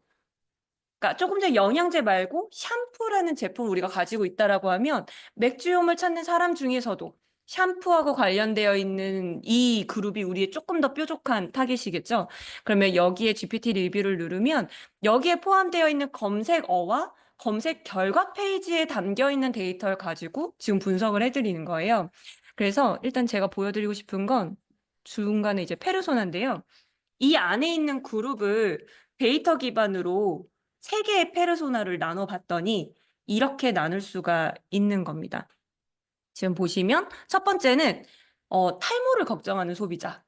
그러니까 조금 전에 영양제 말고 샴푸라는 제품을 우리가 가지고 있다라고 하면 맥주용을 찾는 사람 중에서도 샴푸하고 관련되어 있는 이 그룹이 우리의 조금 더 뾰족한 타깃이겠죠. 그러면 여기에 GPT 리뷰를 누르면 여기에 포함되어 있는 검색어와 검색 결과 페이지에 담겨 있는 데이터를 가지고 지금 분석을 해드리는 거예요. 그래서 일단 제가 보여드리고 싶은 건 중간에 이제 페르소나인데요. 이 안에 있는 그룹을 데이터 기반으로 세 개의 페르소나를 나눠봤더니 이렇게 나눌 수가 있는 겁니다. 지금 보시면 첫 번째는 탈모를 걱정하는 소비자.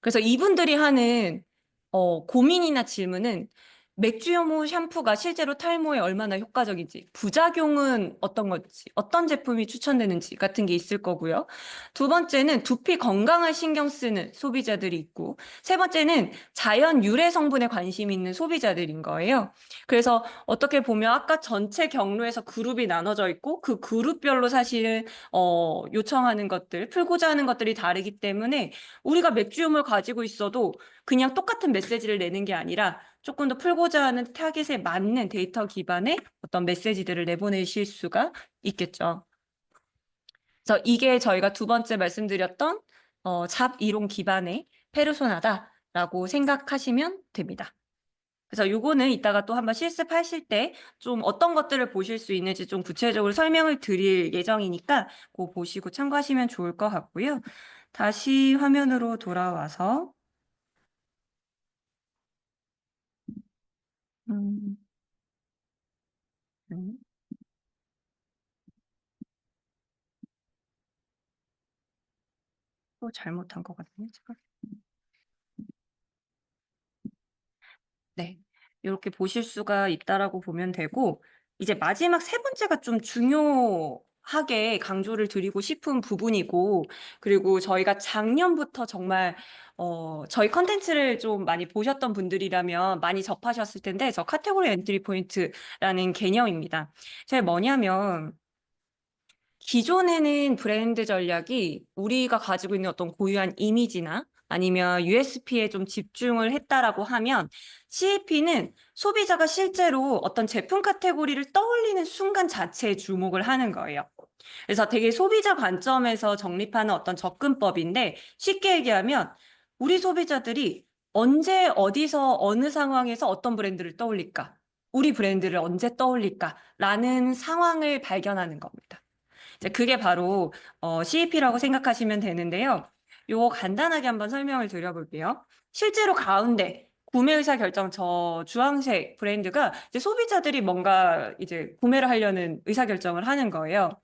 그래서 이분들이 하는 고민이나 질문은 맥주효모 샴푸가 실제로 탈모에 얼마나 효과적인지, 부작용은 어떤 건지, 어떤 제품이 추천되는지 같은 게 있을 거고요. 두 번째는 두피 건강을 신경 쓰는 소비자들이 있고, 세 번째는 자연 유래 성분에 관심 있는 소비자들인 거예요. 그래서 어떻게 보면 아까 전체 경로에서 그룹이 나눠져 있고, 그 그룹별로 사실은 요청하는 것들, 풀고자 하는 것들이 다르기 때문에 우리가 맥주효모를 가지고 있어도 그냥 똑같은 메시지를 내는 게 아니라 조금 더 풀고자 하는 타깃에 맞는 데이터 기반의 어떤 메시지들을 내보내실 수가 있겠죠. 그래서 이게 저희가 두 번째 말씀드렸던 잡 이론 기반의 페르소나다라고 생각하시면 됩니다. 그래서 요거는 이따가 또 한번 실습하실 때 좀 어떤 것들을 보실 수 있는지 좀 구체적으로 설명을 드릴 예정이니까 그거 보시고 참고하시면 좋을 것 같고요. 다시 화면으로 돌아와서 음, 음, 또 잘못한 것 같네요. 제가. 네. 이렇게 보실 수가 있다라고 보면 되고, 이제 마지막 세 번째가 좀 중요하게 강조를 드리고 싶은 부분이고, 그리고 저희가 작년부터 정말, 저희 컨텐츠를 좀 많이 보셨던 분들이라면 많이 접하셨을 텐데, 저 카테고리 엔트리 포인트라는 개념입니다. 제가 뭐냐면, 기존에는 브랜드 전략이 우리가 가지고 있는 어떤 고유한 이미지나 아니면 USP에 좀 집중을 했다라고 하면 CAP는 소비자가 실제로 어떤 제품 카테고리를 떠올리는 순간 자체에 주목을 하는 거예요. 그래서 되게 소비자 관점에서 정립하는 어떤 접근법인데 쉽게 얘기하면 우리 소비자들이 언제 어디서 어느 상황에서 어떤 브랜드를 떠올릴까? 우리 브랜드를 언제 떠올릴까? 라는 상황을 발견하는 겁니다. 이제 그게 바로 CEP라고 생각하시면 되는데요. 요거 간단하게 한번 설명을 드려볼게요. 실제로 가운데 구매 의사 결정 저 주황색 브랜드가 이제 소비자들이 뭔가 이제 구매를 하려는 의사 결정을 하는 거예요.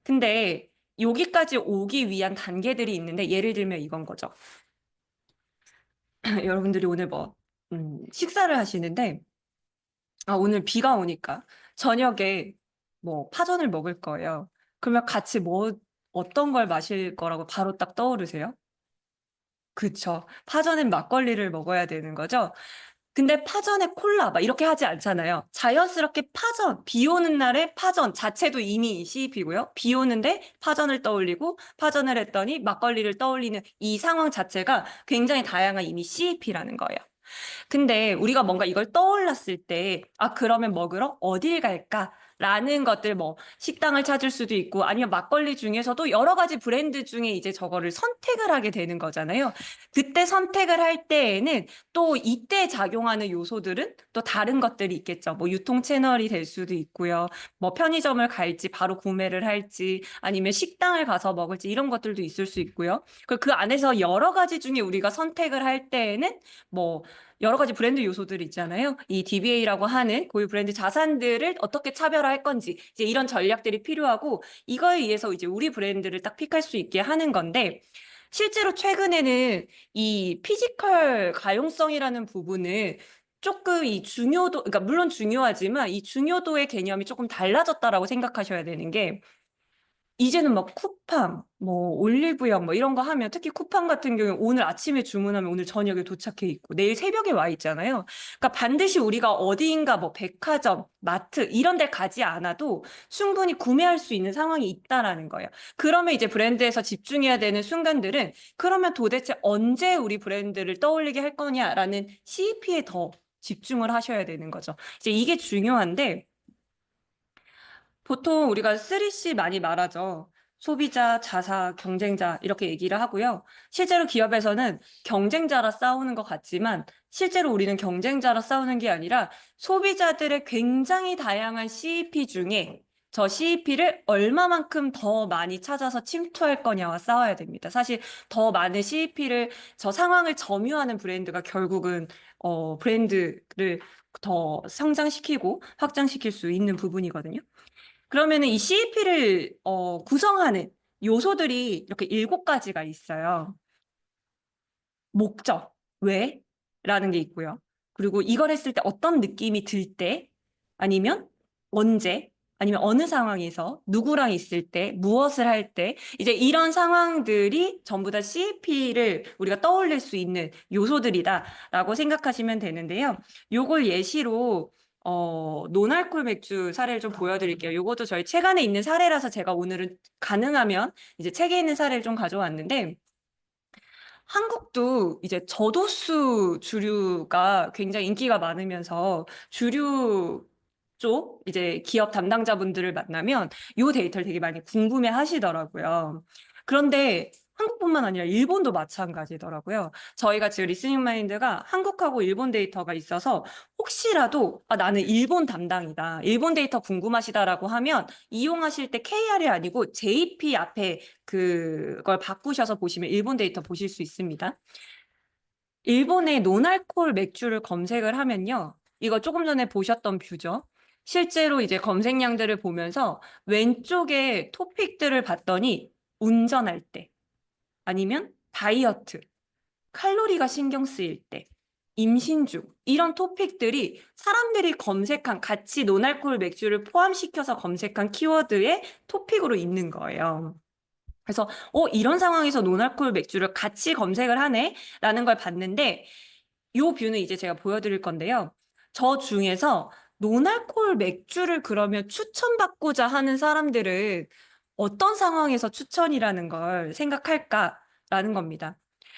근데 여기까지 오기 위한 단계들이 있는데 예를 들면 이건 거죠. 여러분들이 오늘 뭐 식사를 하시는데 오늘 비가 오니까 저녁에 뭐 파전을 먹을 거예요. 그러면 같이 뭐 어떤 걸 마실 거라고 바로 딱 떠오르세요? 그쵸. 파전엔 막걸리를 먹어야 되는 거죠. 근데 파전에 콜라 막 이렇게 하지 않잖아요. 자연스럽게 파전, 비 오는 날에 파전 자체도 이미 CEP고요. 비 오는데 파전을 떠올리고 파전을 했더니 막걸리를 떠올리는 이 상황 자체가 굉장히 다양한 이미 CEP라는 거예요. 근데 우리가 뭔가 이걸 떠올랐을 때, 그러면 먹으러 어딜 갈까? 라는 것들, 뭐, 식당을 찾을 수도 있고, 아니면 막걸리 중에서도 여러 가지 브랜드 중에 이제 저거를 선택을 하게 되는 거잖아요. 그때 선택을 할 때에는 또 이때 작용하는 요소들은 또 다른 것들이 있겠죠. 뭐, 유통 채널이 될 수도 있고요. 뭐, 편의점을 갈지, 바로 구매를 할지, 아니면 식당을 가서 먹을지, 이런 것들도 있을 수 있고요. 그 안에서 여러 가지 중에 우리가 선택을 할 때에는 뭐, 여러 가지 브랜드 요소들 있잖아요. 이 DBA라고 하는 고유 브랜드 자산들을 어떻게 차별화할 건지 이제 이런 전략들이 필요하고 이거에 의해서 이제 우리 브랜드를 딱 픽할 수 있게 하는 건데 실제로 최근에는 이 피지컬 가용성이라는 부분은 조금 이 중요도, 그러니까 물론 중요하지만 이 중요도의 개념이 조금 달라졌다라고 생각하셔야 되는 게 이제는 막 쿠팡, 뭐 올리브영 뭐 이런 거 하면 특히 쿠팡 같은 경우에 오늘 아침에 주문하면 오늘 저녁에 도착해 있고 내일 새벽에 와 있잖아요. 그러니까 반드시 우리가 어디인가 뭐 백화점, 마트 이런 데 가지 않아도 충분히 구매할 수 있는 상황이 있다라는 거예요. 그러면 이제 브랜드에서 집중해야 되는 순간들은 그러면 도대체 언제 우리 브랜드를 떠올리게 할 거냐라는 CEP에 더 집중을 하셔야 되는 거죠. 이제 이게 중요한데 보통 우리가 3C 많이 말하죠. 소비자, 자사, 경쟁자 이렇게 얘기를 하고요. 실제로 기업에서는 경쟁자라 싸우는 것 같지만 실제로 우리는 경쟁자라 싸우는 게 아니라 소비자들의 굉장히 다양한 CEP 중에 저 CEP를 얼마만큼 더 많이 찾아서 침투할 거냐와 싸워야 됩니다. 사실 더 많은 CEP를 저 상황을 점유하는 브랜드가 결국은 브랜드를 더 성장시키고 확장시킬 수 있는 부분이거든요. 그러면은 이 CEP를 구성하는 요소들이 이렇게 7가지가 있어요. 목적, 왜? 라는 게 있고요. 그리고 이걸 했을 때 어떤 느낌이 들 때, 아니면 언제, 아니면 어느 상황에서 누구랑 있을 때, 무엇을 할 때, 이제 이런 상황들이 전부 다 CEP를 우리가 떠올릴 수 있는 요소들이다라고 생각하시면 되는데요. 요걸 예시로 노날콜 맥주 사례를 좀 보여드릴게요. 요것도 저희 책 안에 있는 사례라서 제가 오늘은 가능하면 이제 책에 있는 사례를 좀 가져왔는데, 한국도 이제 저도수 주류가 굉장히 인기가 많으면서 주류 쪽 이제 기업 담당자분들을 만나면 요 데이터를 되게 많이 궁금해 하시더라고요. 그런데 한국뿐만 아니라 일본도 마찬가지더라고요. 저희가 지금 리스닝 마인드가 한국하고 일본 데이터가 있어서 혹시라도 나는 일본 담당이다, 일본 데이터 궁금하시다라고 하면 이용하실 때 KR이 아니고 JP 앞에 그걸 바꾸셔서 보시면 일본 데이터 보실 수 있습니다. 일본의 노날콜 맥주를 검색을 하면요. 이거 조금 전에 보셨던 뷰죠. 실제로 이제 검색량들을 보면서 왼쪽에 토픽들을 봤더니 운전할 때, 아니면 다이어트, 칼로리가 신경 쓰일 때, 임신 중, 이런 토픽들이 사람들이 검색한, 같이 노날콜 맥주를 포함시켜서 검색한 키워드의 토픽으로 있는 거예요. 그래서 이런 상황에서 노날콜 맥주를 같이 검색을 하네 라는 걸 봤는데, 요 뷰는 이제 제가 보여드릴 건데요. 저 중에서 노날콜 맥주를 그러면 추천받고자 하는 사람들은 어떤 상황에서 추천이라는 걸 생각할까라는 겁니다.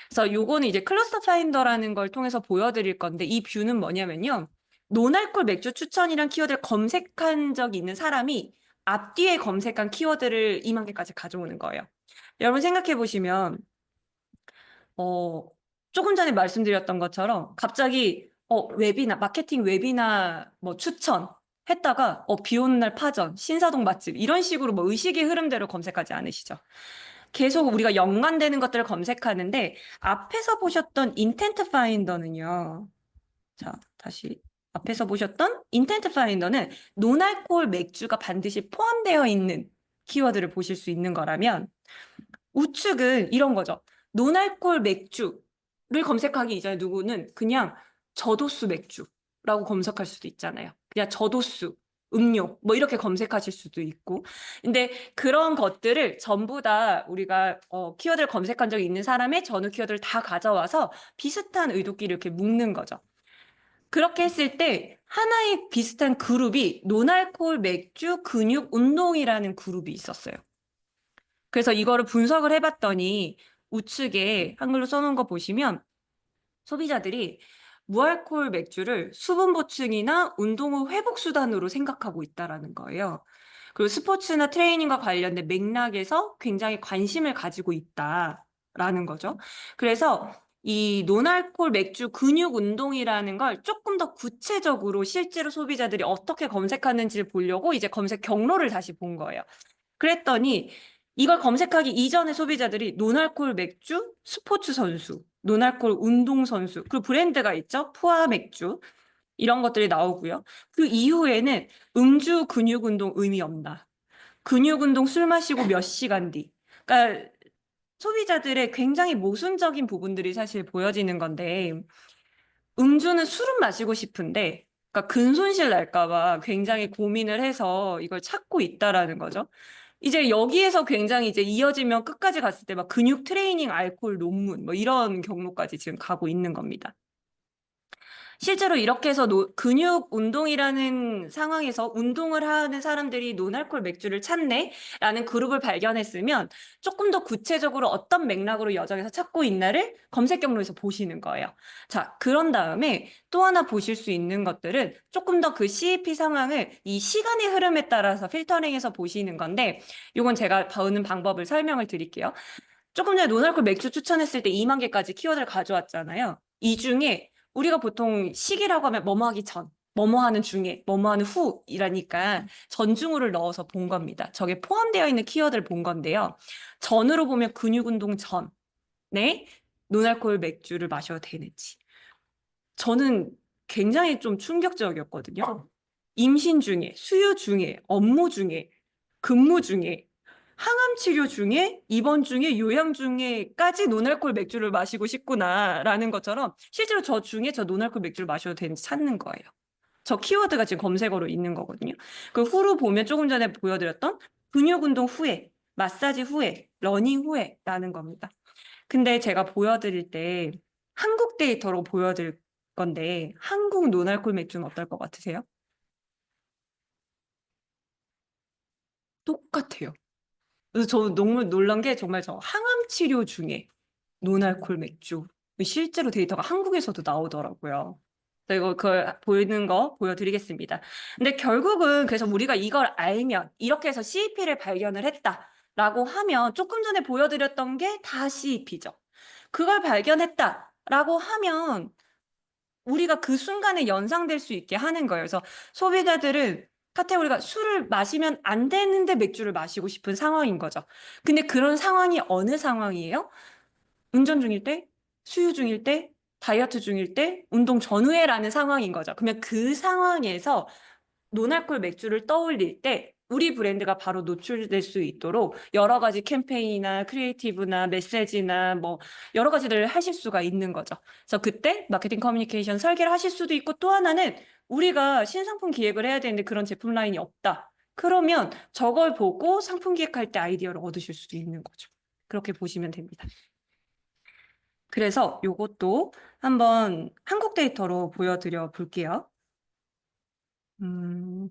그래서 요거는 이제 클러스터 파인더라는 걸 통해서 보여드릴 건데, 이 뷰는 뭐냐면요. 노날콜 맥주 추천이란 키워드를 검색한 적이 있는 사람이 앞뒤에 검색한 키워드를 2만 개까지 가져오는 거예요. 여러분 생각해 보시면 어, 조금 전에 말씀드렸던 것처럼 갑자기 웨비나, 마케팅 웨비나 뭐 추천 했다가 비 오는 날 파전, 신사동 맛집 이런 식으로 뭐 의식의 흐름대로 검색하지 않으시죠? 계속 우리가 연관되는 것들을 검색하는데, 앞에서 보셨던 인텐트 파인더는요. 자, 다시 앞에서 보셨던 인텐트 파인더는 노알코올 맥주가 반드시 포함되어 있는 키워드를 보실 수 있는 거라면, 우측은 이런 거죠. 노알콜 맥주를 검색하기 이전에 누구는 그냥 저도수 맥주라고 검색할 수도 있잖아요. 그냥 저도수, 음료, 뭐 이렇게 검색하실 수도 있고. 근데 그런 것들을 전부 다 우리가 키워드를 검색한 적이 있는 사람의 전후 키워드를 다 가져와서 비슷한 의도끼리 이렇게 묶는 거죠. 그렇게 했을 때 하나의 비슷한 그룹이 노알콜 맥주 근육 운동이라는 그룹이 있었어요. 그래서 이거를 분석을 해봤더니 우측에 한글로 써놓은 거 보시면 소비자들이 무알콜 맥주를 수분 보충이나 운동 후 회복 수단으로 생각하고 있다라는 거예요. 그리고 스포츠나 트레이닝과 관련된 맥락에서 굉장히 관심을 가지고 있다라는 거죠. 그래서 이 노알콜 맥주 근육 운동이라는 걸 조금 더 구체적으로 실제로 소비자들이 어떻게 검색하는지를 보려고 이제 검색 경로를 다시 본 거예요. 그랬더니 이걸 검색하기 이전에 소비자들이 노알콜 맥주, 스포츠 선수, 노알콜 운동 선수, 그리고 브랜드가 있죠. 푸아 맥주. 이런 것들이 나오고요. 그 이후에는 음주 근육 운동 의미 없다. 근육 운동 술 마시고 몇 시간 뒤. 그러니까 소비자들의 굉장히 모순적인 부분들이 사실 보여지는 건데, 음주는 술은 마시고 싶은데, 그러니까 근손실 날까 봐 굉장히 고민을 해서 이걸 찾고 있다라는 거죠. 이제 여기에서 굉장히 이제 이어지면 끝까지 갔을 때 막 근육 트레이닝 알코올 논문 뭐 이런 경로까지 지금 가고 있는 겁니다. 실제로 이렇게 해서 근육 운동이라는 상황에서 운동을 하는 사람들이 노알콜 맥주를 찾네라는 그룹을 발견했으면 조금 더 구체적으로 어떤 맥락으로 여정에서 찾고 있나를 검색 경로에서 보시는 거예요. 자, 그런 다음에 또 하나 보실 수 있는 것들은 조금 더 그 CEP 상황을 이 시간의 흐름에 따라서 필터링해서 보시는 건데, 이건 제가 배우는 방법을 설명을 드릴게요. 조금 전에 노알콜 맥주 추천했을 때 2만 개까지 키워드를 가져왔잖아요. 이 중에 우리가 보통 시기라고 하면 뭐뭐 하기 전, 뭐뭐 하는 중에, 뭐뭐 하는 후이라니까 전중후를 넣어서 본 겁니다. 저게 포함되어 있는 키워드를 본 건데요. 전으로 보면 근육 운동 전에 노알콜 맥주를 마셔도 되는지. 저는 굉장히 좀 충격적이었거든요. 임신 중에, 수유 중에, 업무 중에, 근무 중에 항암 치료 중에 입원 중에 요양 중에까지 노날콜 맥주를 마시고 싶구나라는 것처럼 실제로 저 중에 저 노날콜 맥주를 마셔도 되는지 찾는 거예요. 저 키워드가 지금 검색어로 있는 거거든요. 그 후로 보면 조금 전에 보여드렸던 근육 운동 후에, 마사지 후에, 러닝 후에라는 겁니다. 근데 제가 보여드릴 때 한국 데이터로 보여드릴 건데 한국 노날콜 맥주는 어떨 것 같으세요? 똑같아요. 그래서 저 너무 놀란 게 정말 저 항암 치료 중에 노날콜 맥주 실제로 데이터가 한국에서도 나오더라고요. 그래서 이거 그걸 보이는 거 보여드리겠습니다. 근데 결국은 그래서 우리가 이걸 알면 이렇게 해서 CEP를 발견을 했다라고 하면 조금 전에 보여드렸던 게 다 CEP죠. 그걸 발견했다라고 하면 우리가 그 순간에 연상될 수 있게 하는 거예요. 그래서 소비자들은 카테고리가 술을 마시면 안 되는데 맥주를 마시고 싶은 상황인 거죠. 근데 그런 상황이 어느 상황이에요? 운전 중일 때, 수유 중일 때, 다이어트 중일 때, 운동 전후에라는 상황인 거죠. 그러면 그 상황에서 노날콜 맥주를 떠올릴 때 우리 브랜드가 바로 노출될 수 있도록 여러 가지 캠페인이나 크리에이티브나 메시지나 뭐 여러 가지를 하실 수가 있는 거죠. 그래서 그때 마케팅 커뮤니케이션 설계를 하실 수도 있고 또 하나는 우리가 신상품 기획을 해야 되는데 그런 제품 라인이 없다. 그러면 저걸 보고 상품 기획할 때 아이디어를 얻으실 수도 있는 거죠. 그렇게 보시면 됩니다. 그래서 요것도 한번 한국 데이터로 보여드려 볼게요. 음,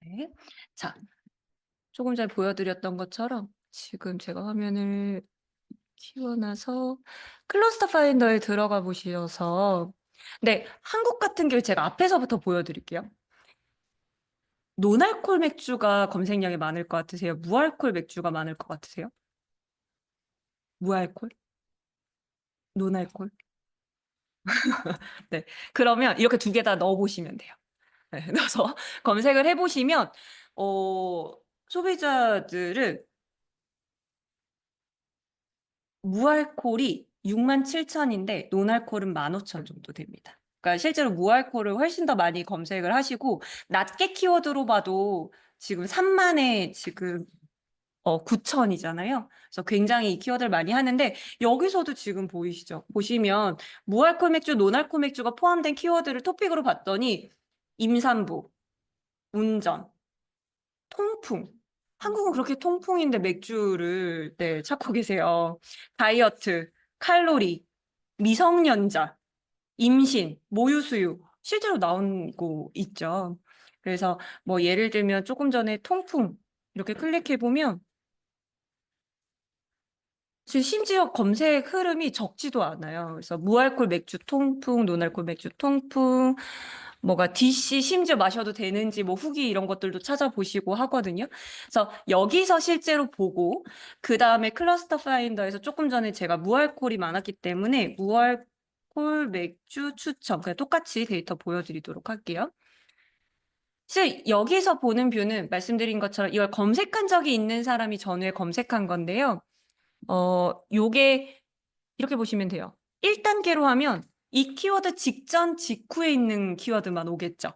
네. 자, 조금 전에 보여드렸던 것처럼 지금 제가 화면을 키워놔서 클러스터 파인더에 들어가 보셔서 네, 한국 같은 경우 제가 앞에서부터 보여드릴게요. 노알콜 맥주가 검색량이 많을 것 같으세요? 무알콜 맥주가 많을 것 같으세요? 무알콜? 노알콜? 네, 그러면 이렇게 두 개 다 넣어보시면 돼요. 네, 넣어서 검색을 해보시면 소비자들은 무알콜이 67,000인데 논알콜은 15,000 정도 됩니다. 그러니까 실제로 무알콜을 훨씬 더 많이 검색을 하시고 낮게 키워드로 봐도 지금 3만에 지금 9,000이잖아요. 그래서 굉장히 이 키워드를 많이 하는데 여기서도 지금 보이시죠? 보시면 무알콜 맥주, 논알콜 맥주가 포함된 키워드를 토픽으로 봤더니 임산부, 운전, 통풍. 한국은 그렇게 통풍인데 맥주를 네, 찾고 계세요. 다이어트, 칼로리, 미성년자, 임신, 모유수유 실제로 나오고 있죠. 그래서 뭐 예를 들면 조금 전에 통풍 이렇게 클릭해 보면 심지어 검색 흐름이 적지도 않아요. 그래서 무알콜 맥주 통풍, 노알콜 맥주 통풍, 뭐가 DC 심지어 마셔도 되는지 뭐 후기 이런 것들도 찾아보시고 하거든요. 그래서 여기서 실제로 보고 그 다음에 클러스터 파인더에서 조금 전에 제가 무알콜이 많았기 때문에 무알콜 맥주 추천 그냥 똑같이 데이터 보여드리도록 할게요. 사실 여기서 보는 뷰는 말씀드린 것처럼 이걸 검색한 적이 있는 사람이 전후에 검색한 건데요. 요게 이렇게 보시면 돼요. 1단계로 하면 이 키워드 직전 직후에 있는 키워드만 오겠죠.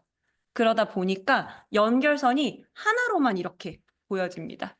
그러다 보니까 연결선이 하나로만 이렇게 보여집니다.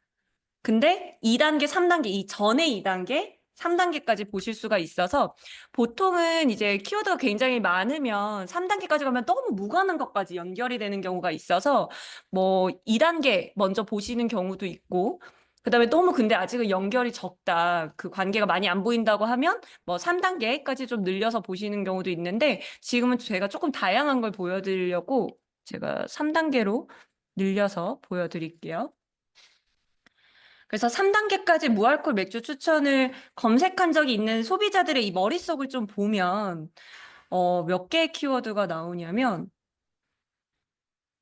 근데 2단계, 3단계, 이 전에 2단계, 3단계까지 보실 수가 있어서 보통은 이제 키워드가 굉장히 많으면 3단계까지 가면 너무 무관한 것까지 연결이 되는 경우가 있어서 뭐 2단계 먼저 보시는 경우도 있고 그다음에 너무 근데 아직은 연결이 적다. 그 관계가 많이 안 보인다고 하면 뭐 3단계까지 좀 늘려서 보시는 경우도 있는데 지금은 제가 조금 다양한 걸 보여드리려고 제가 3단계로 늘려서 보여드릴게요. 그래서 3단계까지 무알콜 맥주 추천을 검색한 적이 있는 소비자들의 이 머릿속을 좀 보면 몇 개의 키워드가 나오냐면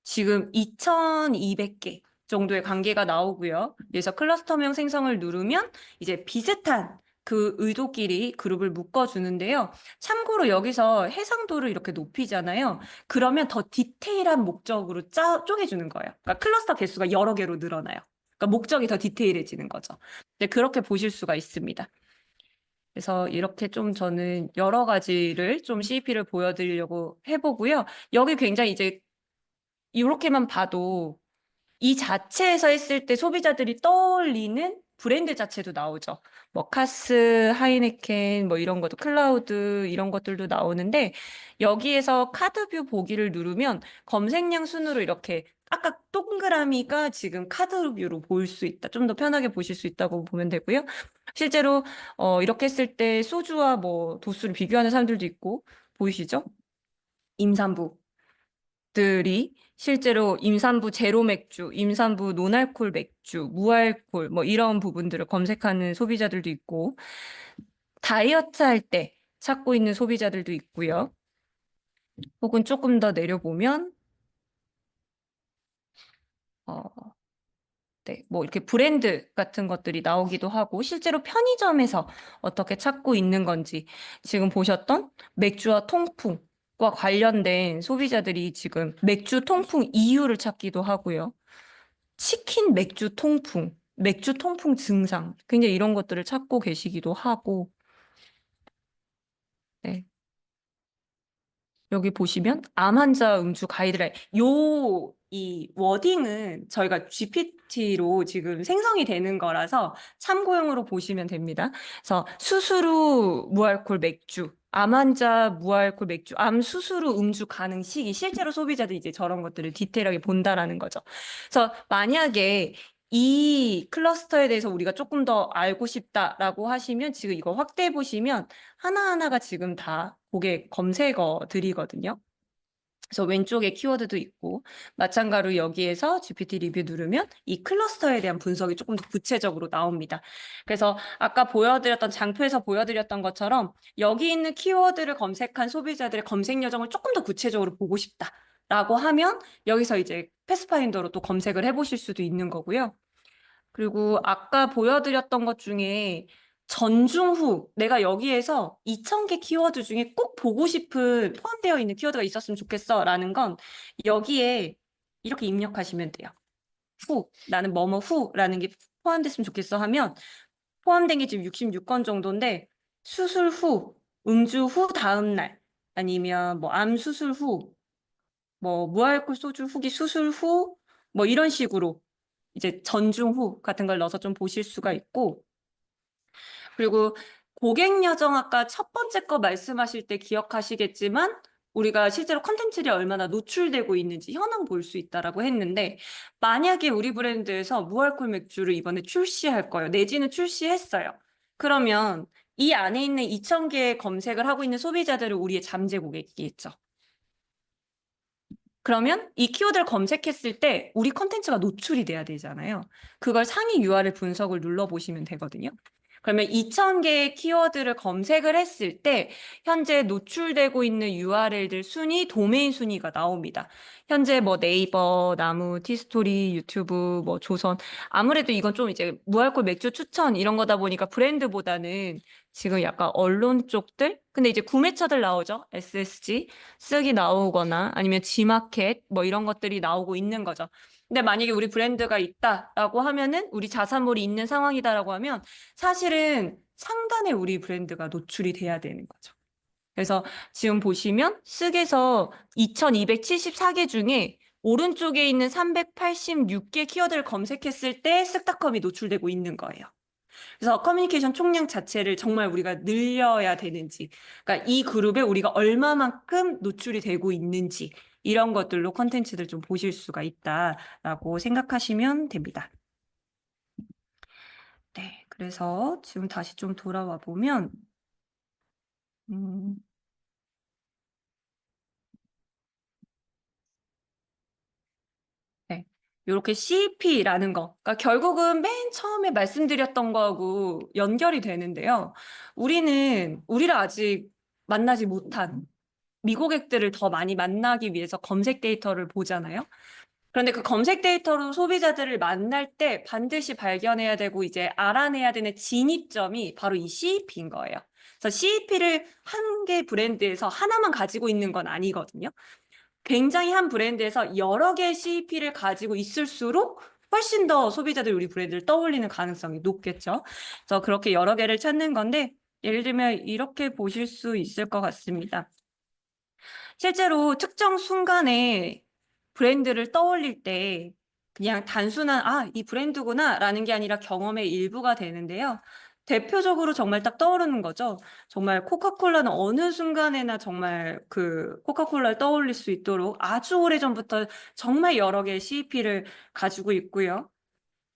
지금 2,200개 정도의 관계가 나오고요. 그래서 클러스터명 생성을 누르면 이제 비슷한 그 의도끼리 그룹을 묶어주는데요. 참고로 여기서 해상도를 이렇게 높이잖아요. 그러면 더 디테일한 목적으로 쪼개주는 거예요. 그러니까 클러스터 개수가 여러 개로 늘어나요. 그러니까 목적이 더 디테일해지는 거죠. 네, 그렇게 보실 수가 있습니다. 그래서 이렇게 좀 저는 여러 가지를 좀 CEP를 보여드리려고 해보고요. 여기 굉장히 이제 이렇게만 봐도 이 자체에서 했을 때 소비자들이 떠올리는 브랜드 자체도 나오죠. 뭐 카스, 하이네켄, 뭐 이런 것도 클라우드 이런 것들도 나오는데 여기에서 카드뷰 보기를 누르면 검색량 순으로 이렇게 아까 동그라미가 지금 카드뷰로 보일 수 있다. 좀 더 편하게 보실 수 있다고 보면 되고요. 실제로 이렇게 했을 때 소주와 뭐 도수를 비교하는 사람들도 있고 보이시죠? 임산부. 들이 실제로 임산부 제로 맥주, 임산부 노알콜 맥주, 무알콜 뭐 이런 부분들을 검색하는 소비자들도 있고 다이어트 할 때 찾고 있는 소비자들도 있고요. 혹은 조금 더 내려보면 어, 네, 뭐 이렇게 브랜드 같은 것들이 나오기도 하고 실제로 편의점에서 어떻게 찾고 있는 건지 지금 보셨던 맥주와 통풍과 관련된 소비자들이 지금 맥주 통풍 이유를 찾기도 하고요. 치킨 맥주 통풍 증상, 굉장히 이런 것들을 찾고 계시기도 하고, 네. 여기 보시면 암 환자 음주 가이드라인, 이 워딩은 저희가 GPT로 지금 생성이 되는 거라서 참고용으로 보시면 됩니다. 그래서 수술 후 무알콜 맥주, 암 환자 무알콜 맥주, 암 수술 후 음주 가능 시기, 실제로 소비자들이 이제 저런 것들을 디테일하게 본다라는 거죠. 그래서 만약에 이 클러스터에 대해서 우리가 조금 더 알고 싶다라고 하시면 지금 이거 확대해 보시면 하나하나가 지금 다 고객 검색어들이거든요. 그래서 왼쪽에 키워드도 있고 마찬가지로 여기에서 GPT 리뷰 누르면 이 클러스터에 대한 분석이 조금 더 구체적으로 나옵니다. 그래서 아까 보여드렸던 장표에서 보여드렸던 것처럼 여기 있는 키워드를 검색한 소비자들의 검색 여정을 조금 더 구체적으로 보고 싶다라고 하면 여기서 이제 패스파인더로 또 검색을 해보실 수도 있는 거고요. 그리고 아까 보여드렸던 것 중에 전중 후 내가 여기에서 2,000개 키워드 중에 꼭 보고 싶은 포함되어 있는 키워드가 있었으면 좋겠어 라는 건 여기에 이렇게 입력하시면 돼요. 후, 나는 뭐뭐 후라는 게 포함됐으면 좋겠어 하면 포함된 게 지금 66건 정도인데 수술 후, 음주 후 다음 날 아니면 뭐 암 수술 후, 뭐 무알콜 소주 후기 수술 후 뭐 이런 식으로 이제 전중 후 같은 걸 넣어서 좀 보실 수가 있고 그리고 고객 여정 아까 첫 번째 거 말씀하실 때 기억하시겠지만 우리가 실제로 컨텐츠들이 얼마나 노출되고 있는지 현황 볼 수 있다라고 했는데 만약에 우리 브랜드에서 무알콜 맥주를 이번에 출시할 거예요. 내지는 출시했어요. 그러면 이 안에 있는 2,000개의 검색을 하고 있는 소비자들을 우리의 잠재 고객이겠죠. 그러면 이 키워드를 검색했을 때 우리 컨텐츠가 노출이 돼야 되잖아요. 그걸 상위 URL 분석을 눌러보시면 되거든요. 그러면 2,000개의 키워드를 검색을 했을 때 현재 노출되고 있는 URL들 순위, 도메인 순위가 나옵니다. 현재 뭐 네이버, 나무, 티스토리, 유튜브, 뭐 조선 아무래도 이건 좀 이제 무알콜 맥주 추천 이런 거다 보니까 브랜드보다는 지금 약간 언론 쪽들 근데 이제 구매처들 나오죠. SSG 쓱이 나오거나 아니면 G마켓 뭐 이런 것들이 나오고 있는 거죠. 근데 만약에 우리 브랜드가 있다라고 하면은 우리 자사몰이 있는 상황이다라고 하면 사실은 상단에 우리 브랜드가 노출이 돼야 되는 거죠. 그래서 지금 보시면 쓱에서 2274개 중에 오른쪽에 있는 386개 키워드를 검색했을 때 쓱닷컴이 노출되고 있는 거예요. 그래서 커뮤니케이션 총량 자체를 정말 우리가 늘려야 되는지, 그러니까 이 그룹에 우리가 얼마만큼 노출이 되고 있는지 이런 것들로 컨텐츠들 좀 보실 수가 있다라고 생각하시면 됩니다. 네, 그래서 지금 다시 좀 돌아와 보면 음, 네. 이렇게 CP라는 거, 그러니까 결국은 맨 처음에 말씀드렸던 거하고 연결이 되는데요. 우리를 아직 만나지 못한 미고객들을 더 많이 만나기 위해서 검색 데이터를 보잖아요. 그런데 그 검색 데이터로 소비자들을 만날 때 반드시 발견해야 되고 이제 알아내야 되는 진입점이 바로 이 CEP인 거예요. 그래서 CEP를 한 개 브랜드에서 하나만 가지고 있는 건 아니거든요. 굉장히 한 브랜드에서 여러 개의 CEP를 가지고 있을수록 훨씬 더 소비자들이 우리 브랜드를 떠올리는 가능성이 높겠죠. 그래서 그렇게 여러 개를 찾는 건데 예를 들면 이렇게 보실 수 있을 것 같습니다. 실제로 특정 순간에 브랜드를 떠올릴 때 그냥 단순한 이 브랜드구나라는 게 아니라 경험의 일부가 되는데요. 대표적으로 정말 딱 떠오르는 거죠. 정말 코카콜라는 어느 순간에나 정말 그 코카콜라를 떠올릴 수 있도록 아주 오래전부터 정말 여러 개의 CEP를 가지고 있고요.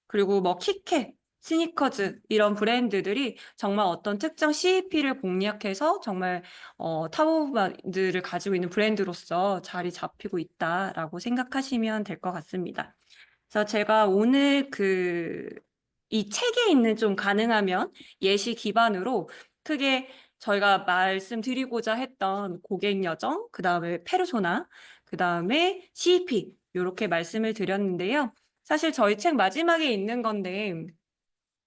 그리고 뭐 키캣, 스니커즈 이런 브랜드들이 정말 어떤 특정 CEP를 공략해서 정말 탑오브 마인드를 가지고 있는 브랜드로서 자리 잡히고 있다라고 생각하시면 될 것 같습니다. 그래서 제가 오늘 이 책에 있는 좀 가능하면 예시 기반으로 크게 저희가 말씀드리고자 했던 고객 여정, 그 다음에 페르소나, 그 다음에 CEP 이렇게 말씀을 드렸는데요. 사실 저희 책 마지막에 있는 건데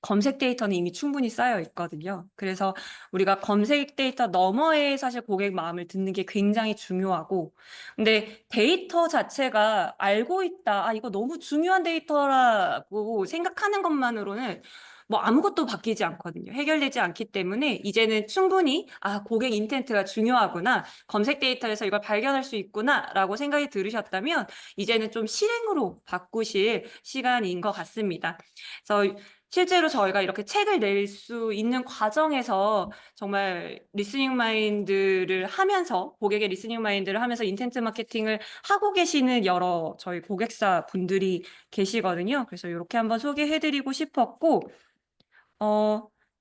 검색 데이터는 이미 충분히 쌓여 있거든요. 그래서 우리가 검색 데이터 너머에 사실 고객 마음을 듣는 게 굉장히 중요하고, 근데 데이터 자체가 알고 있다, 이거 너무 중요한 데이터라고 생각하는 것만으로는 뭐 아무것도 바뀌지 않거든요. 해결되지 않기 때문에 이제는 충분히 고객 인텐트가 중요하구나, 검색 데이터에서 이걸 발견할 수 있구나라고 생각이 들으셨다면 이제는 좀 실행으로 바꾸실 시간인 것 같습니다. 그래서 실제로 저희가 이렇게 책을 낼 수 있는 과정에서 정말 리스닝 마인드를 하면서 고객의 리스닝 마인드를 하면서 인텐트 마케팅을 하고 계시는 여러 저희 고객사 분들이 계시거든요. 그래서 이렇게 한번 소개해드리고 싶었고,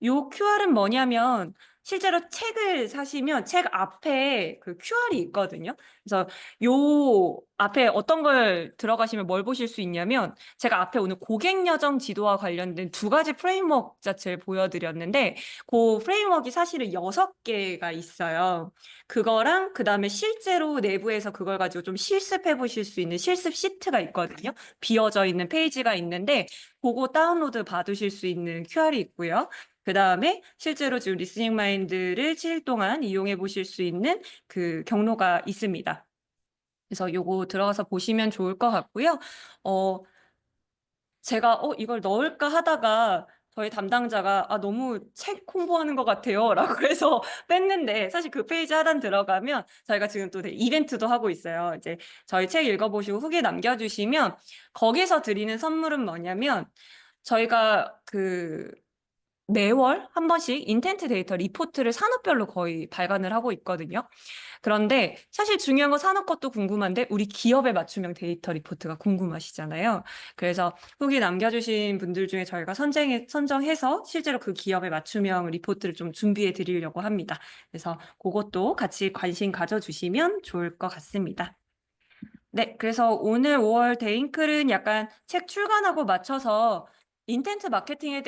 요 QR은 뭐냐면 실제로 책을 사시면 책 앞에 그 QR이 있거든요. 그래서 요 앞에 어떤 걸 들어가시면 뭘 보실 수 있냐면 제가 앞에 오늘 고객 여정 지도와 관련된 두 가지 프레임워크 자체를 보여드렸는데 그 프레임워크가 사실은 6개가 있어요. 그거랑 그 다음에 실제로 내부에서 그걸 가지고 좀 실습해 보실 수 있는 실습 시트가 있거든요. 비어져 있는 페이지가 있는데 그거 다운로드 받으실 수 있는 QR이 있고요. 그 다음에 실제로 지금 리스닝 마인드를 7일 동안 이용해 보실 수 있는 그 경로가 있습니다. 그래서 요거 들어가서 보시면 좋을 것 같고요. 제가 이걸 넣을까 하다가 저희 담당자가 너무 책 홍보하는 것 같아요 라고 해서 뺐는데, 사실 그 페이지 하단 들어가면 저희가 지금 또 이벤트도 하고 있어요. 이제 저희 책 읽어보시고 후기 남겨주시면 거기서 드리는 선물은 뭐냐면 저희가 매월 한 번씩 인텐트 데이터 리포트를 산업별로 거의 발간을 하고 있거든요. 그런데 사실 중요한 건 산업 것도 궁금한데 우리 기업의 맞춤형 데이터 리포트가 궁금하시잖아요. 그래서 후기 남겨주신 분들 중에 저희가 선정해서 실제로 그 기업의 맞춤형 리포트를 좀 준비해 드리려고 합니다. 그래서 그것도 같이 관심 가져주시면 좋을 것 같습니다. 네, 그래서 오늘 5월 데인클은 약간 책 출간하고 맞춰서 인텐트 마케팅에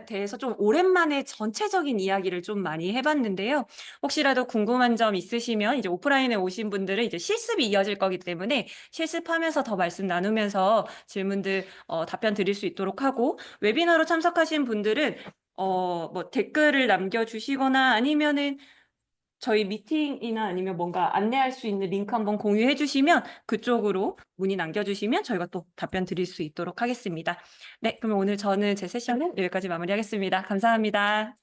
대해서 좀 오랜만에 전체적인 이야기를 좀 많이 해봤는데요. 혹시라도 궁금한 점 있으시면 이제 오프라인에 오신 분들은 이제 실습이 이어질 거기 때문에 실습하면서 더 말씀 나누면서 질문들 답변 드릴 수 있도록 하고, 웨비나로 참석하신 분들은 뭐 댓글을 남겨주시거나 아니면은 저희 미팅이나 아니면 뭔가 안내할 수 있는 링크 한번 공유해 주시면 그쪽으로 문의 남겨주시면 저희가 또 답변 드릴 수 있도록 하겠습니다. 네, 그럼 오늘 저는 제 세션은 여기까지 마무리하겠습니다. 감사합니다.